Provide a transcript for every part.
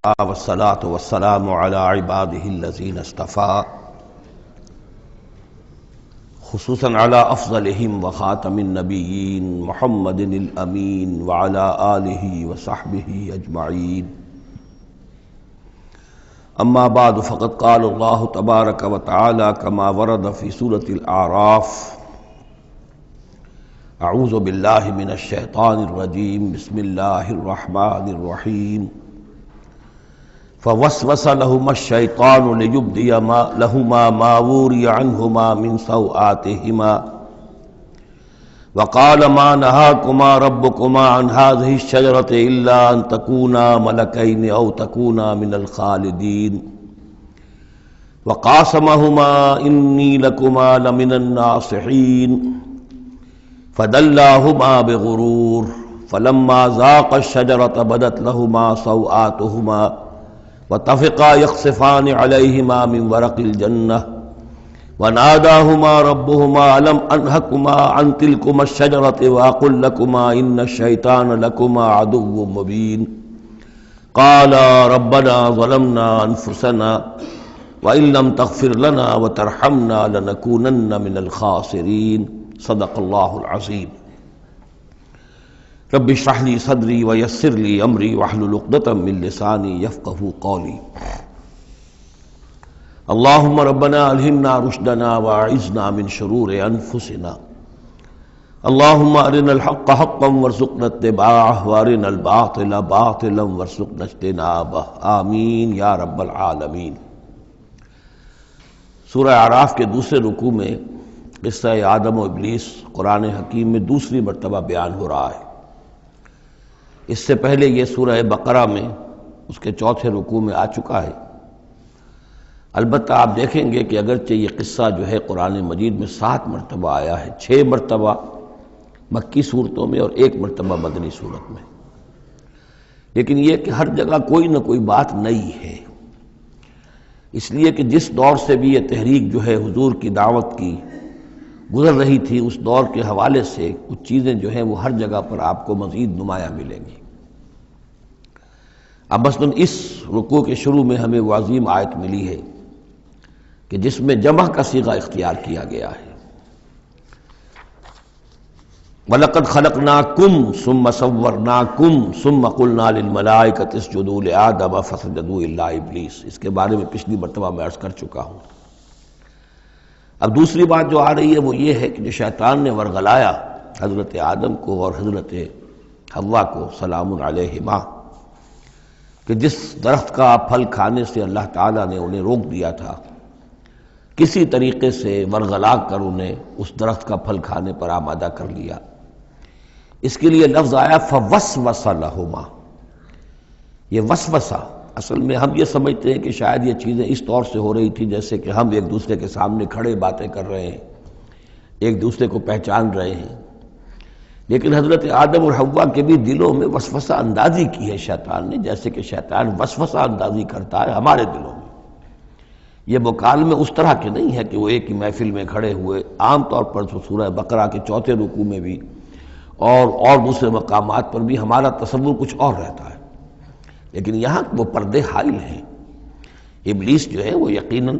والصلاة والسلام على عباده الذين اصطفى خصوصا على أفضلهم وخاتم النبيين محمد الأمين وعلى آله وصحبه أجمعين. أما بعد فقد قال الله تبارك وتعالى كما ورد في سورة الأعراف: أعوذ بالله من الشيطان الرجيم بسم الله الرحمن الرحيم. فوسوس لهما الشيطان ليبدي لهما ما وري عنهما من سوآتهما وقال ما نهاكما ربكما عن هذه الشجرة إلا أن تكونا ملكين أو تكونا من الخالدين وقاسمهما إني لكما لمن الناصحين فدلاهما بغرور فلما ذاقا الشجرة بدت لهما سوآتهما وطفقا يخصفان عليهما من ورق الجنة وناداهما ربهما ألم أنهكما عن تلكما الشجرة وأقل لكما إن الشيطان لكما عدو مبين قالا ربنا ظلمنا أنفسنا وإن لم تغفر لنا وترحمنا لنكونن من الخاسرين. صدق الله العظيم. رب اشرح لي صدري ويسر لي امري واحلل عقدة من لساني يفقهوا قولي. اللهم ربنا الهمنا رشدنا واعذنا من شرور انفسنا. اللهم ارنا الحق حقا وارزقنا اتباعه وارنا الباطل باطلا وارزقنا اجتنابه. آمین یا رب العالمین. سورہ اعراف کے دوسرے رکوع میں قصہ آدم و ابلیس قرآن حکیم میں دوسری مرتبہ بیان ہو رہا ہے. اس سے پہلے یہ سورہ بقرہ میں اس کے چوتھے رکوع میں آ چکا ہے. البتہ آپ دیکھیں گے کہ اگرچہ یہ قصہ جو ہے قرآن مجید میں 7 مرتبہ آیا ہے، 6 مرتبہ مکی صورتوں میں اور 1 مرتبہ مدنی صورت میں، لیکن یہ کہ ہر جگہ کوئی نہ کوئی بات نئی ہے. اس لیے کہ جس دور سے بھی یہ تحریک جو ہے حضور کی دعوت کی گزر رہی تھی، اس دور کے حوالے سے کچھ چیزیں جو ہیں وہ ہر جگہ پر آپ کو مزید نمایاں ملیں گی. اب مثلاً اس رکوع کے شروع میں ہمیں وہ عظیم آیت ملی ہے کہ جس میں جمع کا صیغہ اختیار کیا گیا ہے. وَلَقَدْ خَلَقْنَاكُمْ ثُمَّ صَوَّرْنَاكُمْ ثُمَّ قُلْنَا لِلْمَلَائِكَةِ اسْجُدُوا لِآدَمَ فَسَجَدُوا إِلَّا إِبْلِيسَ. اس کے بارے میں پچھلی مرتبہ میں عرض کر چکا ہوں. اب دوسری بات جو آ رہی ہے وہ یہ ہے کہ جو شیطان نے ورغلایا حضرت آدم کو اور حضرت حوا کو سلام علیہما، کہ جس درخت کا پھل کھانے سے اللہ تعالیٰ نے انہیں روک دیا تھا، کسی طریقے سے ورغلا کر انہیں اس درخت کا پھل کھانے پر آمادہ کر لیا. اس کے لیے لفظ آیا فوسوس لہما. یہ وسوسہ اصل میں ہم یہ سمجھتے ہیں کہ شاید یہ چیزیں اس طور سے ہو رہی تھی جیسے کہ ہم ایک دوسرے کے سامنے کھڑے باتیں کر رہے ہیں، ایک دوسرے کو پہچان رہے ہیں، لیکن حضرت آدم اور حوا کے بھی دلوں میں وسوسہ اندازی کی ہے شیطان نے، جیسے کہ شیطان وسوسہ اندازی کرتا ہے ہمارے دلوں میں. یہ مکالمے اس طرح کے نہیں ہے کہ وہ ایک ہی محفل میں کھڑے ہوئے. عام طور پر سورہ بقرہ کے چوتھے رکوع میں بھی اور دوسرے مقامات پر بھی ہمارا تصور کچھ اور رہتا ہے، لیکن یہاں وہ پردے حائل ہیں. ابلیس جو ہے وہ یقیناً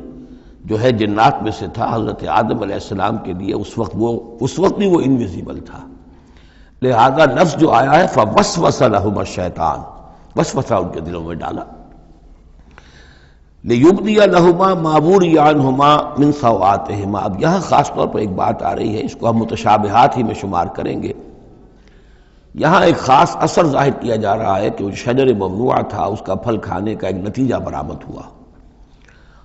جو ہے جنات میں سے تھا. حضرت آدم علیہ السلام کے لیے اس وقت بھی وہ انویزیبل تھا. لہذا لفظ جو آیا ہے فوسوس لہما الشیطان، وسوسہ ان کے دلوں میں ڈالا. لیبدی لہما ما وری عنہما من سوآتہما. اب یہاں خاص طور پر ایک بات آ رہی ہے، اس کو ہم متشابہات ہی میں شمار کریں گے. یہاں ایک خاص اثر ظاہر کیا جا رہا ہے کہ وہ شجر ممنوع تھا، اس کا پھل کھانے کا ایک نتیجہ برآمد ہوا،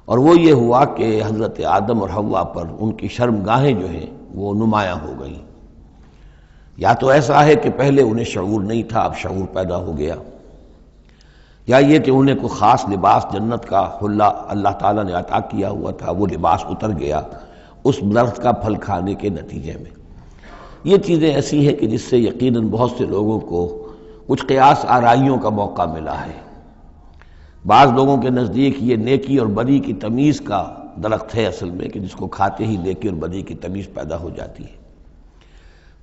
اور وہ یہ ہوا کہ حضرت آدم اور حوا پر ان کی شرمگاہیں جو ہیں وہ نمایاں ہو گئیں. یا تو ایسا ہے کہ پہلے انہیں شعور نہیں تھا، اب شعور پیدا ہو گیا، یا یہ کہ انہیں کوئی خاص لباس جنت کا حلہ اللہ تعالیٰ نے عطا کیا ہوا تھا، وہ لباس اتر گیا اس درخت کا پھل کھانے کے نتیجے میں. یہ چیزیں ایسی ہیں کہ جس سے یقیناً بہت سے لوگوں کو کچھ قیاس آرائیوں کا موقع ملا ہے. بعض لوگوں کے نزدیک یہ نیکی اور بدی کی تمیز کا درخت ہے اصل میں، کہ جس کو کھاتے ہی نیکی اور بدی کی تمیز پیدا ہو جاتی ہے.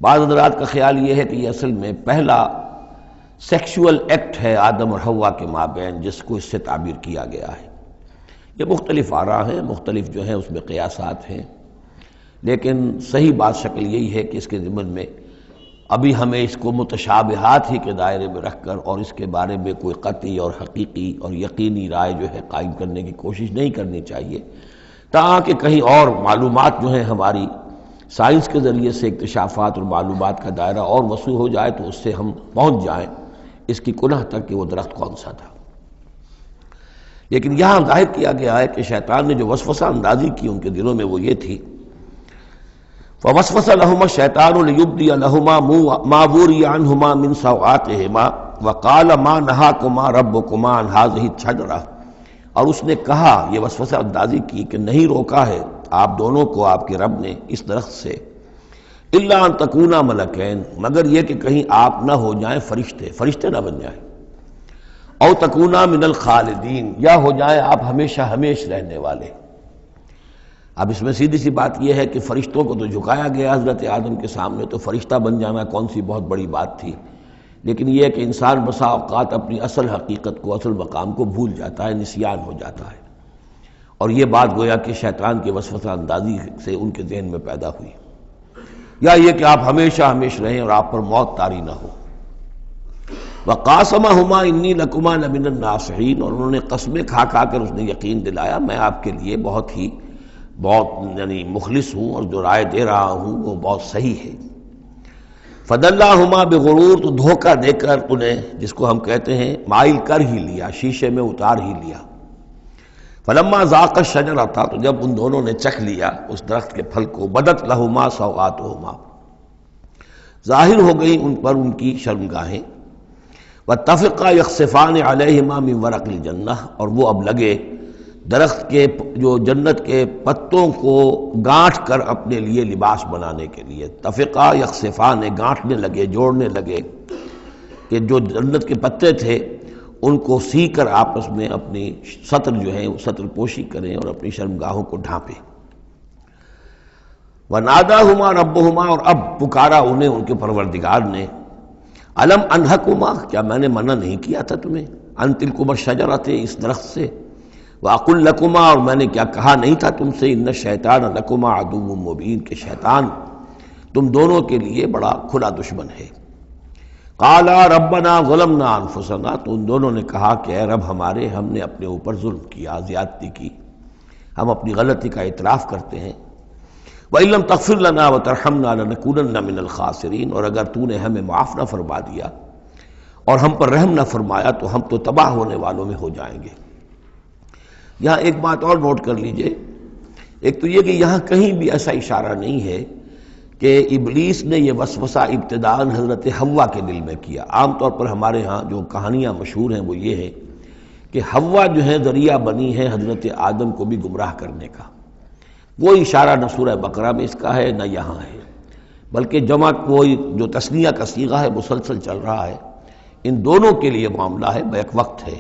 بعض حضرات کا خیال یہ ہے کہ یہ اصل میں پہلا سیکشول ایکٹ ہے آدم اور حوا کے مابین جس کو اس سے تعبیر کیا گیا ہے۔ یہ مختلف آراء ہیں، مختلف جو ہیں اس میں قیاسات ہیں، لیکن صحیح بات شکل یہی ہے کہ اس کے ضمن میں ابھی ہمیں اس کو متشابہات ہی کے دائرے میں رکھ کر اور اس کے بارے میں کوئی قطعی اور حقیقی اور یقینی رائے جو ہے قائم کرنے کی کوشش نہیں کرنی چاہیے، تاکہ کہیں اور معلومات جو ہیں ہماری سائنس کے ذریعے سے اکتشافات اور معلومات کا دائرہ اور وسیع ہو جائے تو اس سے ہم پہنچ جائیں اس کی کنہ تک کہ وہ درخت کون سا تھا۔ لیکن یہاں ظاہر کیا گیا ہے کہ شیطان نے جو وسوسہ اندازی کی ان کے دلوں میں وہ یہ تھی، فوسوس لهما الشیطان لیبدی لهما ما وري عنهما من سوآتهما وقال ما نهاكما ربكما عن هذه الشجرة، اور اس نے کہا، یہ وسوسہ اندازی کی کہ نہیں روکا ہے آپ دونوں کو آپ کے رب نے اس درخت سے، الا ان تکونا ملکین، مگر یہ کہ کہیں آپ نہ ہو جائیں فرشتے نہ بن جائیں، او تکونا من الخالدین، یا ہو جائیں آپ ہمیشہ ہمیش رہنے والے۔ اب اس میں سیدھی سی بات یہ ہے کہ فرشتوں کو تو جھکایا گیا حضرت آدم کے سامنے، تو فرشتہ بن جانا کون سی بہت بڑی بات تھی، لیکن یہ ہے کہ انسان بسا اوقات اپنی اصل حقیقت کو، اصل مقام کو بھول جاتا ہے، نسیان ہو جاتا ہے، اور یہ بات گویا کہ شیطان کے وسوسہ اندازی سے ان کے ذہن میں پیدا ہوئی، یا یہ کہ آپ ہمیشہ ہمیش رہیں اور آپ پر موت طاری نہ ہو۔ وَقَاسَمَهُمَا إِنِّي لَكُمَا لَمِنَ النَّاصِحِينَ، اور انہوں نے قسمیں کھا کھا کر اس نے یقین دلایا میں آپ کے لیے بہت یعنی مخلص ہوں، اور جو رائے دے رہا ہوں وہ بہت صحیح ہے۔ فَدَلَّاهُمَا بِغُرُورٍ، تو دھوکہ دے کر انہیں، جس کو ہم کہتے ہیں مائل کر ہی لیا، شیشے میں اتار ہی لیا۔ فَلَمَّا ذَاقَ الشَّجَرَةَ، تو جب ان دونوں نے چکھ لیا اس درخت کے پھل کو، بَدَتْ لَهُمَا سَوْآتُهُمَا، ظاہر ہو گئی ان پر ان کی شرمگاہیں۔ وَاتَّفِقَا يَخْصِفَانِ عَلَيْهِمَا مِنْ وَرَقِ الْجَنَّةِ، اور وہ اب لگے درخت کے جو جنت کے پتوں کو گانٹھ کر اپنے لیے لباس بنانے کے لیے، تفقا یخصفان، گانٹھنے لگے، جوڑنے لگے کہ جو جنت کے پتے تھے ان کو سی کر آپس میں اپنی سطر جو ہے وہ سطر پوشی کریں اور اپنی شرمگاہوں کو ڈھانپیں۔ وَنَادَاهُمَا رَبُّهُمَا، اور اب پکارا انہیں ان کے پروردگار نے، أَلَمْ أَنْهَكُمَا، کیا میں نے منع نہیں کیا تھا تمہیں، أَن تِلْكُمَا الشَّجَرَةَ، اس درخت سے، وَأَقُلْ لَكُمَا، اور میں نے کیا کہا نہیں تھا تم سے، إِنَّ الشَّيْطَانَ لَكُمَا عَدُوٌّ مُّبِينٌ، کہ شیطان تم دونوں کے لیے بڑا کھلا دشمن ہے۔ قَالَا رَبَّنَا ظَلَمْنَا أَنفُسَنَا، تو ان دونوں نے کہا کہ اے رب ہمارے، ہم نے اپنے اوپر ظلم کیا، زیادتی کی، ہم اپنی غلطی کا اعتراف کرتے ہیں۔ وَإِن لَّمْ تَغْفِرْ لَنَا وَتَرْحَمْنَا لَنَكُونَنَّ مِنَ الْخَاسِرِينَ، اور اگر تو نے ہمیں معاف نہ فرما دیا اور ہم پر رحم نہ فرمایا تو ہم تو تباہ ہونے والوں میں ہو جائیں گے۔ یہاں ایک بات اور نوٹ کر لیجئے، ایک تو یہ کہ یہاں کہیں بھی ایسا اشارہ نہیں ہے کہ ابلیس نے یہ وسوسہ ابتداءً حضرت حوا کے دل میں کیا۔ عام طور پر ہمارے ہاں جو کہانیاں مشہور ہیں وہ یہ ہے کہ حوا جو ہے ذریعہ بنی ہے حضرت آدم کو بھی گمراہ کرنے کا، کوئی اشارہ نہ سورہ بقرہ میں اس کا ہے نہ یہاں ہے، بلکہ جمع کوئی جو تثنیہ کا صیغہ ہے مسلسل چل رہا ہے، ان دونوں کے لیے معاملہ ہے، بیک وقت ہے۔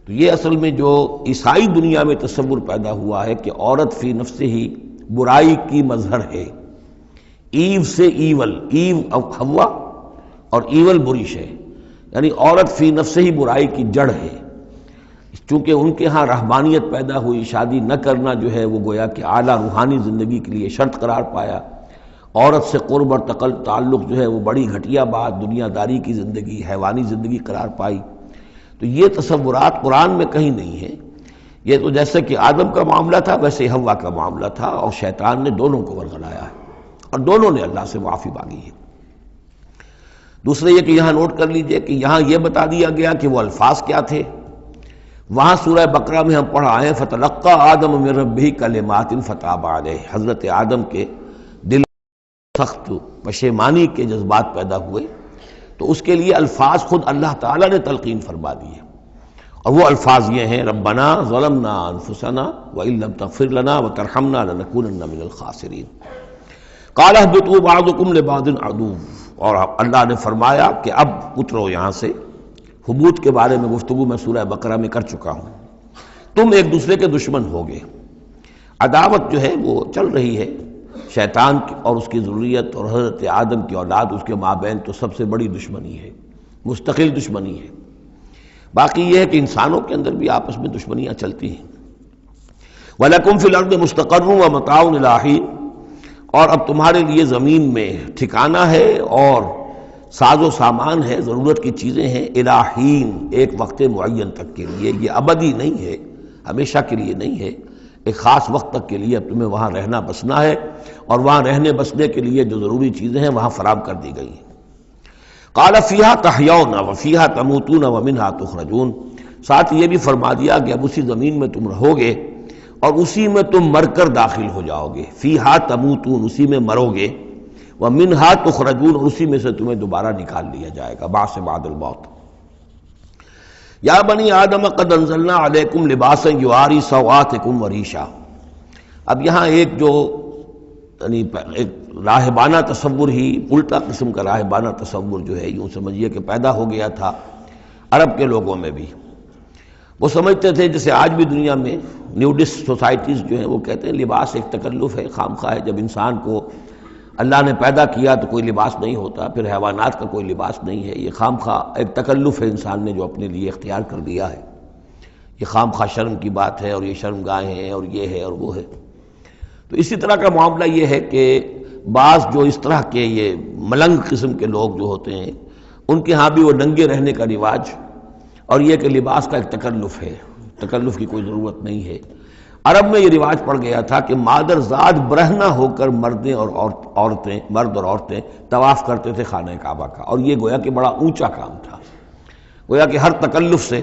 تو یہ اصل میں جو عیسائی دنیا میں تصور پیدا ہوا ہے کہ عورت فی نفسہ ہی برائی کی مظہر ہے، ایو سے ایول، ایو حوا اور ایول بری شے، یعنی عورت فی نفسہ ہی برائی کی جڑ ہے۔ چونکہ ان کے ہاں رہبانیت پیدا ہوئی، شادی نہ کرنا جو ہے وہ گویا کہ اعلیٰ روحانی زندگی کے لیے شرط قرار پایا، عورت سے قرب اور تعلق جو ہے وہ بڑی گھٹیا بات، دنیا داری کی زندگی، حیوانی زندگی قرار پائی۔ تو یہ تصورات قرآن میں کہیں نہیں ہیں، یہ تو جیسے کہ آدم کا معاملہ تھا ویسے حوا کا معاملہ تھا، اور شیطان نے دونوں کو ورغلایا ہے اور دونوں نے اللہ سے معافی مانگی ہے۔ دوسرے یہ کہ یہاں نوٹ کر لیجئے کہ یہاں یہ بتا دیا گیا کہ وہ الفاظ کیا تھے۔ وہاں سورہ بقرہ میں ہم پڑھا ہے فَتَلَقَّىٰ آدَمُ مِن رَبِّهِ كَلِمَاتٍ فَتَابَ عَلَيْهِ، حضرت آدم کے دل سخت پشیمانی کے جذبات پیدا ہوئے، تو اس کے لیے الفاظ خود اللہ تعالیٰ نے تلقین فرما دیے، اور وہ الفاظ یہ ہیں ربنا ظلمنا انفسنا وان لم تغفر لنا وترحمنا لنکونن من الخاسرین۔ قال اهبطوا بعضكم لبعض عدو، اور اللہ نے فرمایا کہ اب اترو یہاں سے۔ حبوط کے بارے میں گفتگو میں سورہ بقرہ میں کر چکا ہوں، تم ایک دوسرے کے دشمن ہوگے، عداوت جو ہے وہ چل رہی ہے، شیطان اور اس کی ذریت اور حضرت آدم کی اولاد، اس کے مابین تو سب سے بڑی دشمنی ہے، مستقل دشمنی ہے۔ باقی یہ ہے کہ انسانوں کے اندر بھی آپس میں دشمنیاں چلتی ہیں۔ وَلَكُمْ فِي الْأَرْضِ مُسْتَقَرٌّ وَمَتَاعٌ إِلَىٰ حِينٍ، اور اب تمہارے لیے زمین میں ٹھکانہ ہے اور ساز و سامان ہے، ضرورت کی چیزیں ہیں، اِلَىٰ حِین، ایک وقت معین تک کے لیے۔ یہ ابدی نہیں ہے، ہمیشہ کے لیے نہیں ہے، ایک خاص وقت تک کے لیے اب تمہیں وہاں رہنا بسنا ہے، اور وہاں رہنے بسنے کے لیے جو ضروری چیزیں ہیں وہاں فراہم کر دی گئی ہیں۔ قَالَ فِيهَا تَحْيَوْنَ وَفِيهَا تَمُوتُونَ وَمِنْهَا تُخْرَجُونَ، ساتھ یہ بھی فرما دیا کہ اب اسی زمین میں تم رہو گے اور اسی میں تم مر کر داخل ہو جاؤ گے۔ فِيهَا تَمُوتُونَ، اسی میں مرو گے، وَمِنْهَا تُخْرَجُونَ، اور اسی میں سے تمہیں دوبارہ نکال لیا جائے گا، بعث بعد الموت۔ یا بنی آدم قد انزلنا علیکم لباسا یواری سوآتکم وریشا۔ اب یہاں ایک جو یعنی ایک راہبانہ تصور ہی، الٹا قسم کا راہبانہ تصور جو ہے، یوں سمجھیے کہ پیدا ہو گیا تھا عرب کے لوگوں میں بھی۔ وہ سمجھتے تھے جیسے آج بھی دنیا میں نیوڈسٹ سوسائٹیز جو ہیں وہ کہتے ہیں لباس ایک تکلف ہے، خام خواہ ہے۔ جب انسان کو اللہ نے پیدا کیا تو کوئی لباس نہیں ہوتا، پھر حیوانات کا کوئی لباس نہیں ہے، یہ خام خواہ ایک تکلف ہے انسان نے جو اپنے لیے اختیار کر لیا ہے، یہ خام خواہ شرم کی بات ہے، اور یہ شرم گاہیں ہیں، اور یہ ہے اور وہ ہے۔ تو اسی طرح کا معاملہ یہ ہے کہ بعض جو اس طرح کے یہ ملنگ قسم کے لوگ جو ہوتے ہیں، ان کے ہاں بھی وہ ننگے رہنے کا رواج، اور یہ کہ لباس کا ایک تکلف ہے، تکلف کی کوئی ضرورت نہیں ہے۔ عرب میں یہ رواج پڑ گیا تھا کہ مادر زاد برہنہ ہو کر مرد اور عورتیں طواف کرتے تھے خانہ کعبہ کا، اور یہ گویا کہ بڑا اونچا کام تھا، گویا کہ ہر تکلف سے،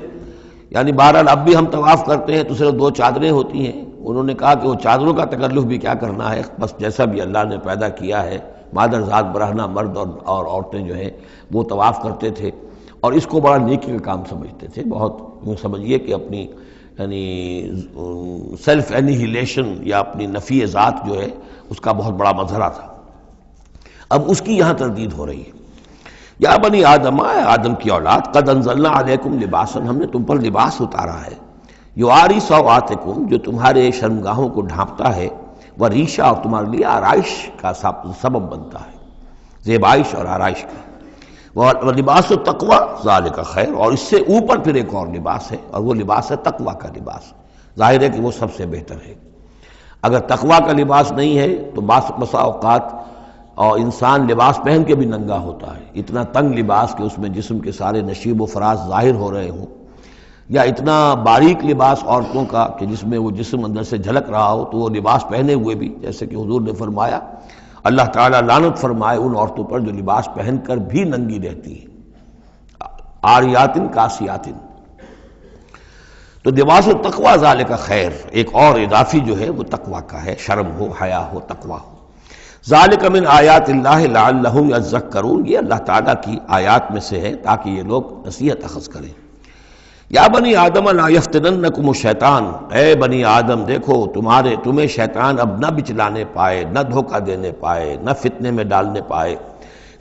یعنی بہرحال اب بھی ہم طواف کرتے ہیں تو صرف 2 چادریں ہوتی ہیں، انہوں نے کہا کہ وہ چادروں کا تکلف بھی کیا کرنا ہے، بس جیسا بھی اللہ نے پیدا کیا ہے، مادر ذات برہنہ مرد اور عورتیں جو ہیں وہ طواف کرتے تھے، اور اس کو بڑا نیکی کا کام سمجھتے تھے، بہت یوں سمجھیے کہ اپنی یعنی سیلف اینیہیلیشن یا اپنی نفی ذات جو ہے اس کا بہت بڑا مظہرہ تھا۔ اب اس کی یہاں تردید ہو رہی ہے۔ یا بنی آدم، آدم کی اولاد، قد انزلنا علیکم لباسا، ہم نے تم پر لباس اتارا ہے، یواری سوآتکم، جو تمہارے شرمگاہوں کو ڈھانپتا ہے، وریشا، اور تمہارے لیے آرائش کا سبب بنتا ہے، زیبائش اور آرائش کا، لباس التقوی ذالک خیر، اور اس سے اوپر پھر ایک اور لباس ہے، اور وہ لباس ہے تقوی کا لباس۔ ظاہر ہے کہ وہ سب سے بہتر ہے۔ اگر تقوی کا لباس نہیں ہے تو بسا اوقات اور انسان لباس پہن کے بھی ننگا ہوتا ہے، اتنا تنگ لباس کہ اس میں جسم کے سارے نشیب و فراز ظاہر ہو رہے ہوں، یا اتنا باریک لباس عورتوں کا کہ جس میں وہ جسم اندر سے جھلک رہا ہو، تو وہ لباس پہنے ہوئے بھی، جیسے کہ حضور نے فرمایا، اللہ تعالیٰ لعنت فرمائے ان عورتوں پر جو لباس پہن کر بھی ننگی رہتی ہیں، عاریاتن کاسیاتن۔ تو لباس التقوی ذالک خیر، ایک اور اضافی جو ہے وہ تقوی کا ہے، شرم ہو، حیا ہو، تقوی ہو۔ ذالک من آیات اللہ لعلہم یذکرون، یہ اللہ تعالیٰ کی آیات میں سے ہے تاکہ یہ لوگ نصیحت اخذ کریں۔ یا بنی آدم لا یفتننکم الشیطان، اے بنی آدم دیکھو تمہیں شیطان اب نہ بچلانے پائے، نہ دھوکہ دینے پائے، نہ فتنے میں ڈالنے پائے،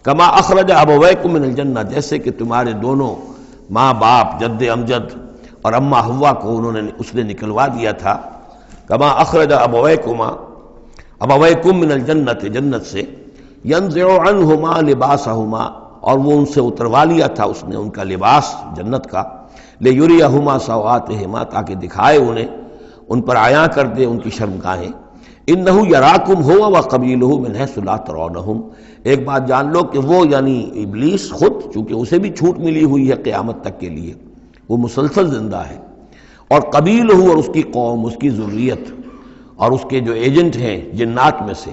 کما اخرج ابویکم من الجنہ، جیسے کہ تمہارے دونوں ماں باپ جد امجد اور اماں حوا کو اس نے نکلوا دیا تھا، کما اخرج ابویکم من الجنہ، جنت سے، ینزع عنہما لباسہما، اور وہ ان سے اتروا لیا تھا اس نے ان کا لباس جنت کا، لیریہما سوآتہما، تاکہ دکھائے انہیں، ان پر عیاں کر دے ان کی شرمگاہیں، انہ یراکم ہوا وقبیلہ من حیث لا ترونہم، ایک بات جان لو کہ وہ یعنی ابلیس خود، چونکہ اسے بھی چھوٹ ملی ہوئی ہے قیامت تک کے لیے، وہ مسلسل زندہ ہے، اور قبیلہ، اور اس کی قوم، اس کی ذریت، اور اس کے جو ایجنٹ ہیں جنات میں سے،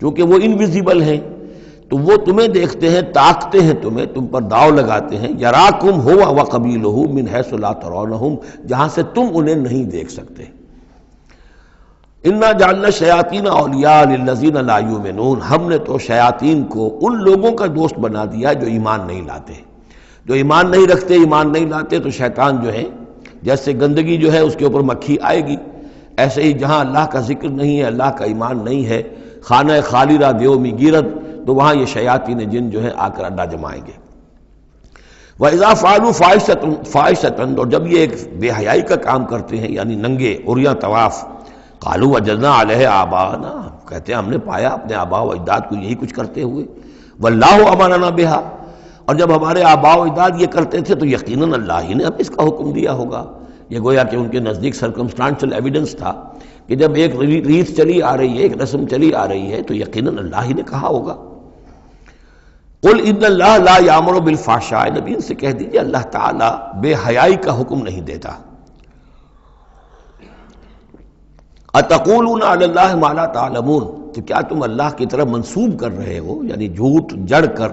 چونکہ وہ انویزیبل ہیں تو وہ تمہیں دیکھتے ہیں، تاکتے ہیں تمہیں، تم پر داؤ لگاتے ہیں، یراکم ہوا وقبیلہ من حیث لا ترونہم، جہاں سے تم انہیں نہیں دیکھ سکتے۔ انا جعلنا الشیاطین اولیاء للذین لا یؤمنون، ہم نے تو شیاطین کو ان لوگوں کا دوست بنا دیا جو ایمان نہیں لاتے، جو ایمان نہیں رکھتے، ایمان نہیں لاتے، تو شیطان جو ہے جیسے گندگی جو ہے اس کے اوپر مکھی آئے گی، ایسے ہی جہاں اللہ کا ذکر نہیں ہے، اللہ کا ایمان نہیں ہے، خانہ خالی را دیو می گیرت، تو وہاں یہ شیاطین جن جو ہے آ کر اڈا جمائیں گے۔ وَإِذَا فَعَلُوا فَاحِشَةً، اور جب یہ ایک بے حیائی کا کام کرتے ہیں، یعنی ننگے عریاں طواف، قالوا وجدنا علیہ آباءنا، کہتے ہیں ہم نے پایا اپنے آباء و اجداد کو یہی کچھ کرتے ہوئے، واللہ امرنا بہا، اور جب ہمارے آباء و اجداد یہ کرتے تھے تو یقیناً اللہ ہی نے ہمیں اس کا حکم دیا ہوگا۔ یہ گویا کہ ان کے نزدیک سرکمسٹانشل ایویڈنس تھا کہ جب ایک ریت چلی آ رہی ہے، ایک رسم چلی آ رہی ہے تو یقیناً اللہ ہی نے کہا ہوگا۔ قل ان اللہ لا یامر بالفحشاء، نبی ان سے کہہ دیجیے اللہ تعالیٰ بے حیائی کا حکم نہیں دیتا۔ اتقولون علی اللہ ما لا تعلمون، تو کیا تم اللہ کی طرف منسوب کر رہے ہو، یعنی جھوٹ جڑ کر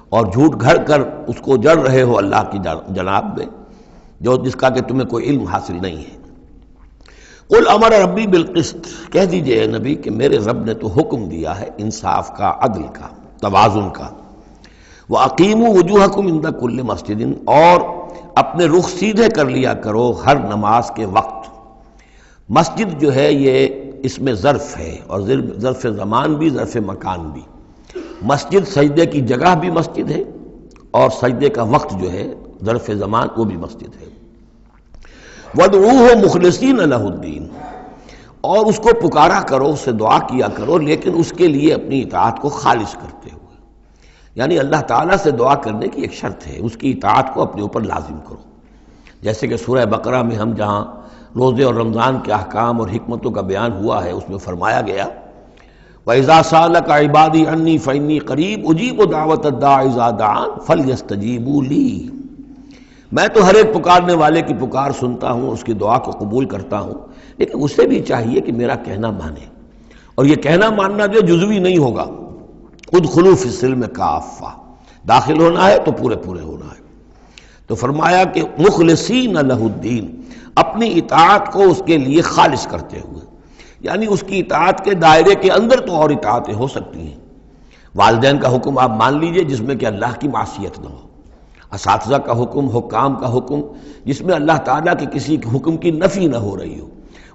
اور جھوٹ گھڑ کر اس کو جڑ رہے ہو اللہ کی جناب میں، جس کا کہ تمہیں کوئی علم حاصل نہیں ہے۔ قل امر ربی بالقسط، کہہ دیجئے اے نبی کہ میرے رب نے تو حکم دیا ہے انصاف کا، عدل کا، توازن کا۔ وَأَقِيمُوا وُجُوهَكُمْ عِنْدَ كُلِّ مَسْجِدٍ، اور اپنے رخ سیدھے کر لیا کرو ہر نماز کے وقت۔ مسجد جو ہے یہ اس میں ظرف ہے، اور ظرف زمان بھی ظرف مکان بھی۔ مسجد سجدے کی جگہ بھی مسجد ہے، اور سجدے کا وقت جو ہے ظرف زمان وہ بھی مسجد ہے۔ وَادْعُوهُ مُخْلِصِينَ لَهُ الدِّينَ، اور اس کو پکارا کرو، اس سے دعا کیا کرو، لیکن اس کے لیے اپنی اطاعت کو خالص کرتے ہوئے، یعنی اللہ تعالیٰ سے دعا کرنے کی ایک شرط ہے، اس کی اطاعت کو اپنے اوپر لازم کرو۔ جیسے کہ سورہ بقرہ میں ہم جہاں روزے اور رمضان کے احکام اور حکمتوں کا بیان ہوا ہے، اس میں فرمایا گیا وَإِذَا سَأَلَكَ عِبَادِي عَنِّي فَإِنِّي قَرِيبٌ أُجِيبُ دَعْوَةَ الدَّاعِ إِذَا دَعَانِ فَلْيَسْتَجِيبُوا لِي، میں تو ہر ایک پکارنے والے کی پکار سنتا ہوں، اس کی دعا کو قبول کرتا ہوں، لیکن اسے بھی چاہیے کہ میرا کہنا مانے، اور یہ کہنا ماننا جو جزوی نہیں ہوگا۔ ادخلوا فی السلم کافہ، داخل ہونا ہے تو پورے پورے ہونا ہے۔ تو فرمایا کہ مخلصین لہ الدین، اپنی اطاعت کو اس کے لیے خالص کرتے ہوئے، یعنی اس کی اطاعت کے دائرے کے اندر تو اور اطاعتیں ہو سکتی ہیں۔ والدین کا حکم آپ مان لیجئے جس میں کہ اللہ کی معصیت نہ ہو، اساتذہ کا حکم، حکام کا حکم جس میں اللہ تعالیٰ کے کسی حکم کی نفی نہ ہو رہی ہو،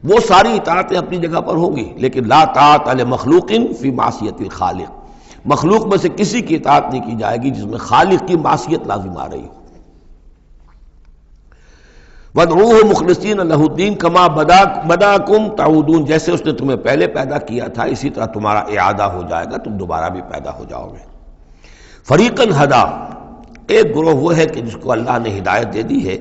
وہ ساری اطاعتیں اپنی جگہ پر ہوں گی، لیکن لا طاعۃ لمخلوق فی معصیت الخالق، مخلوق میں سے کسی کی اطاعت نہیں کی جائے گی جس میں خالق کی معصیت لازم آ رہی ہو۔ وَادْعُوهُ مُخْلِصِينَ لَهُ الدِّينَ كَمَا بَدَأَكُمْ تَعُودُونَ، جیسے اس نے تمہیں پہلے پیدا کیا تھا اسی طرح تمہارا اعادہ ہو جائے گا، تم دوبارہ بھی پیدا ہو جاؤ گے۔ فَرِيقًا هَدَىٰ، ایک گروہ وہ ہے کہ جس کو اللہ نے ہدایت دے دی ہے،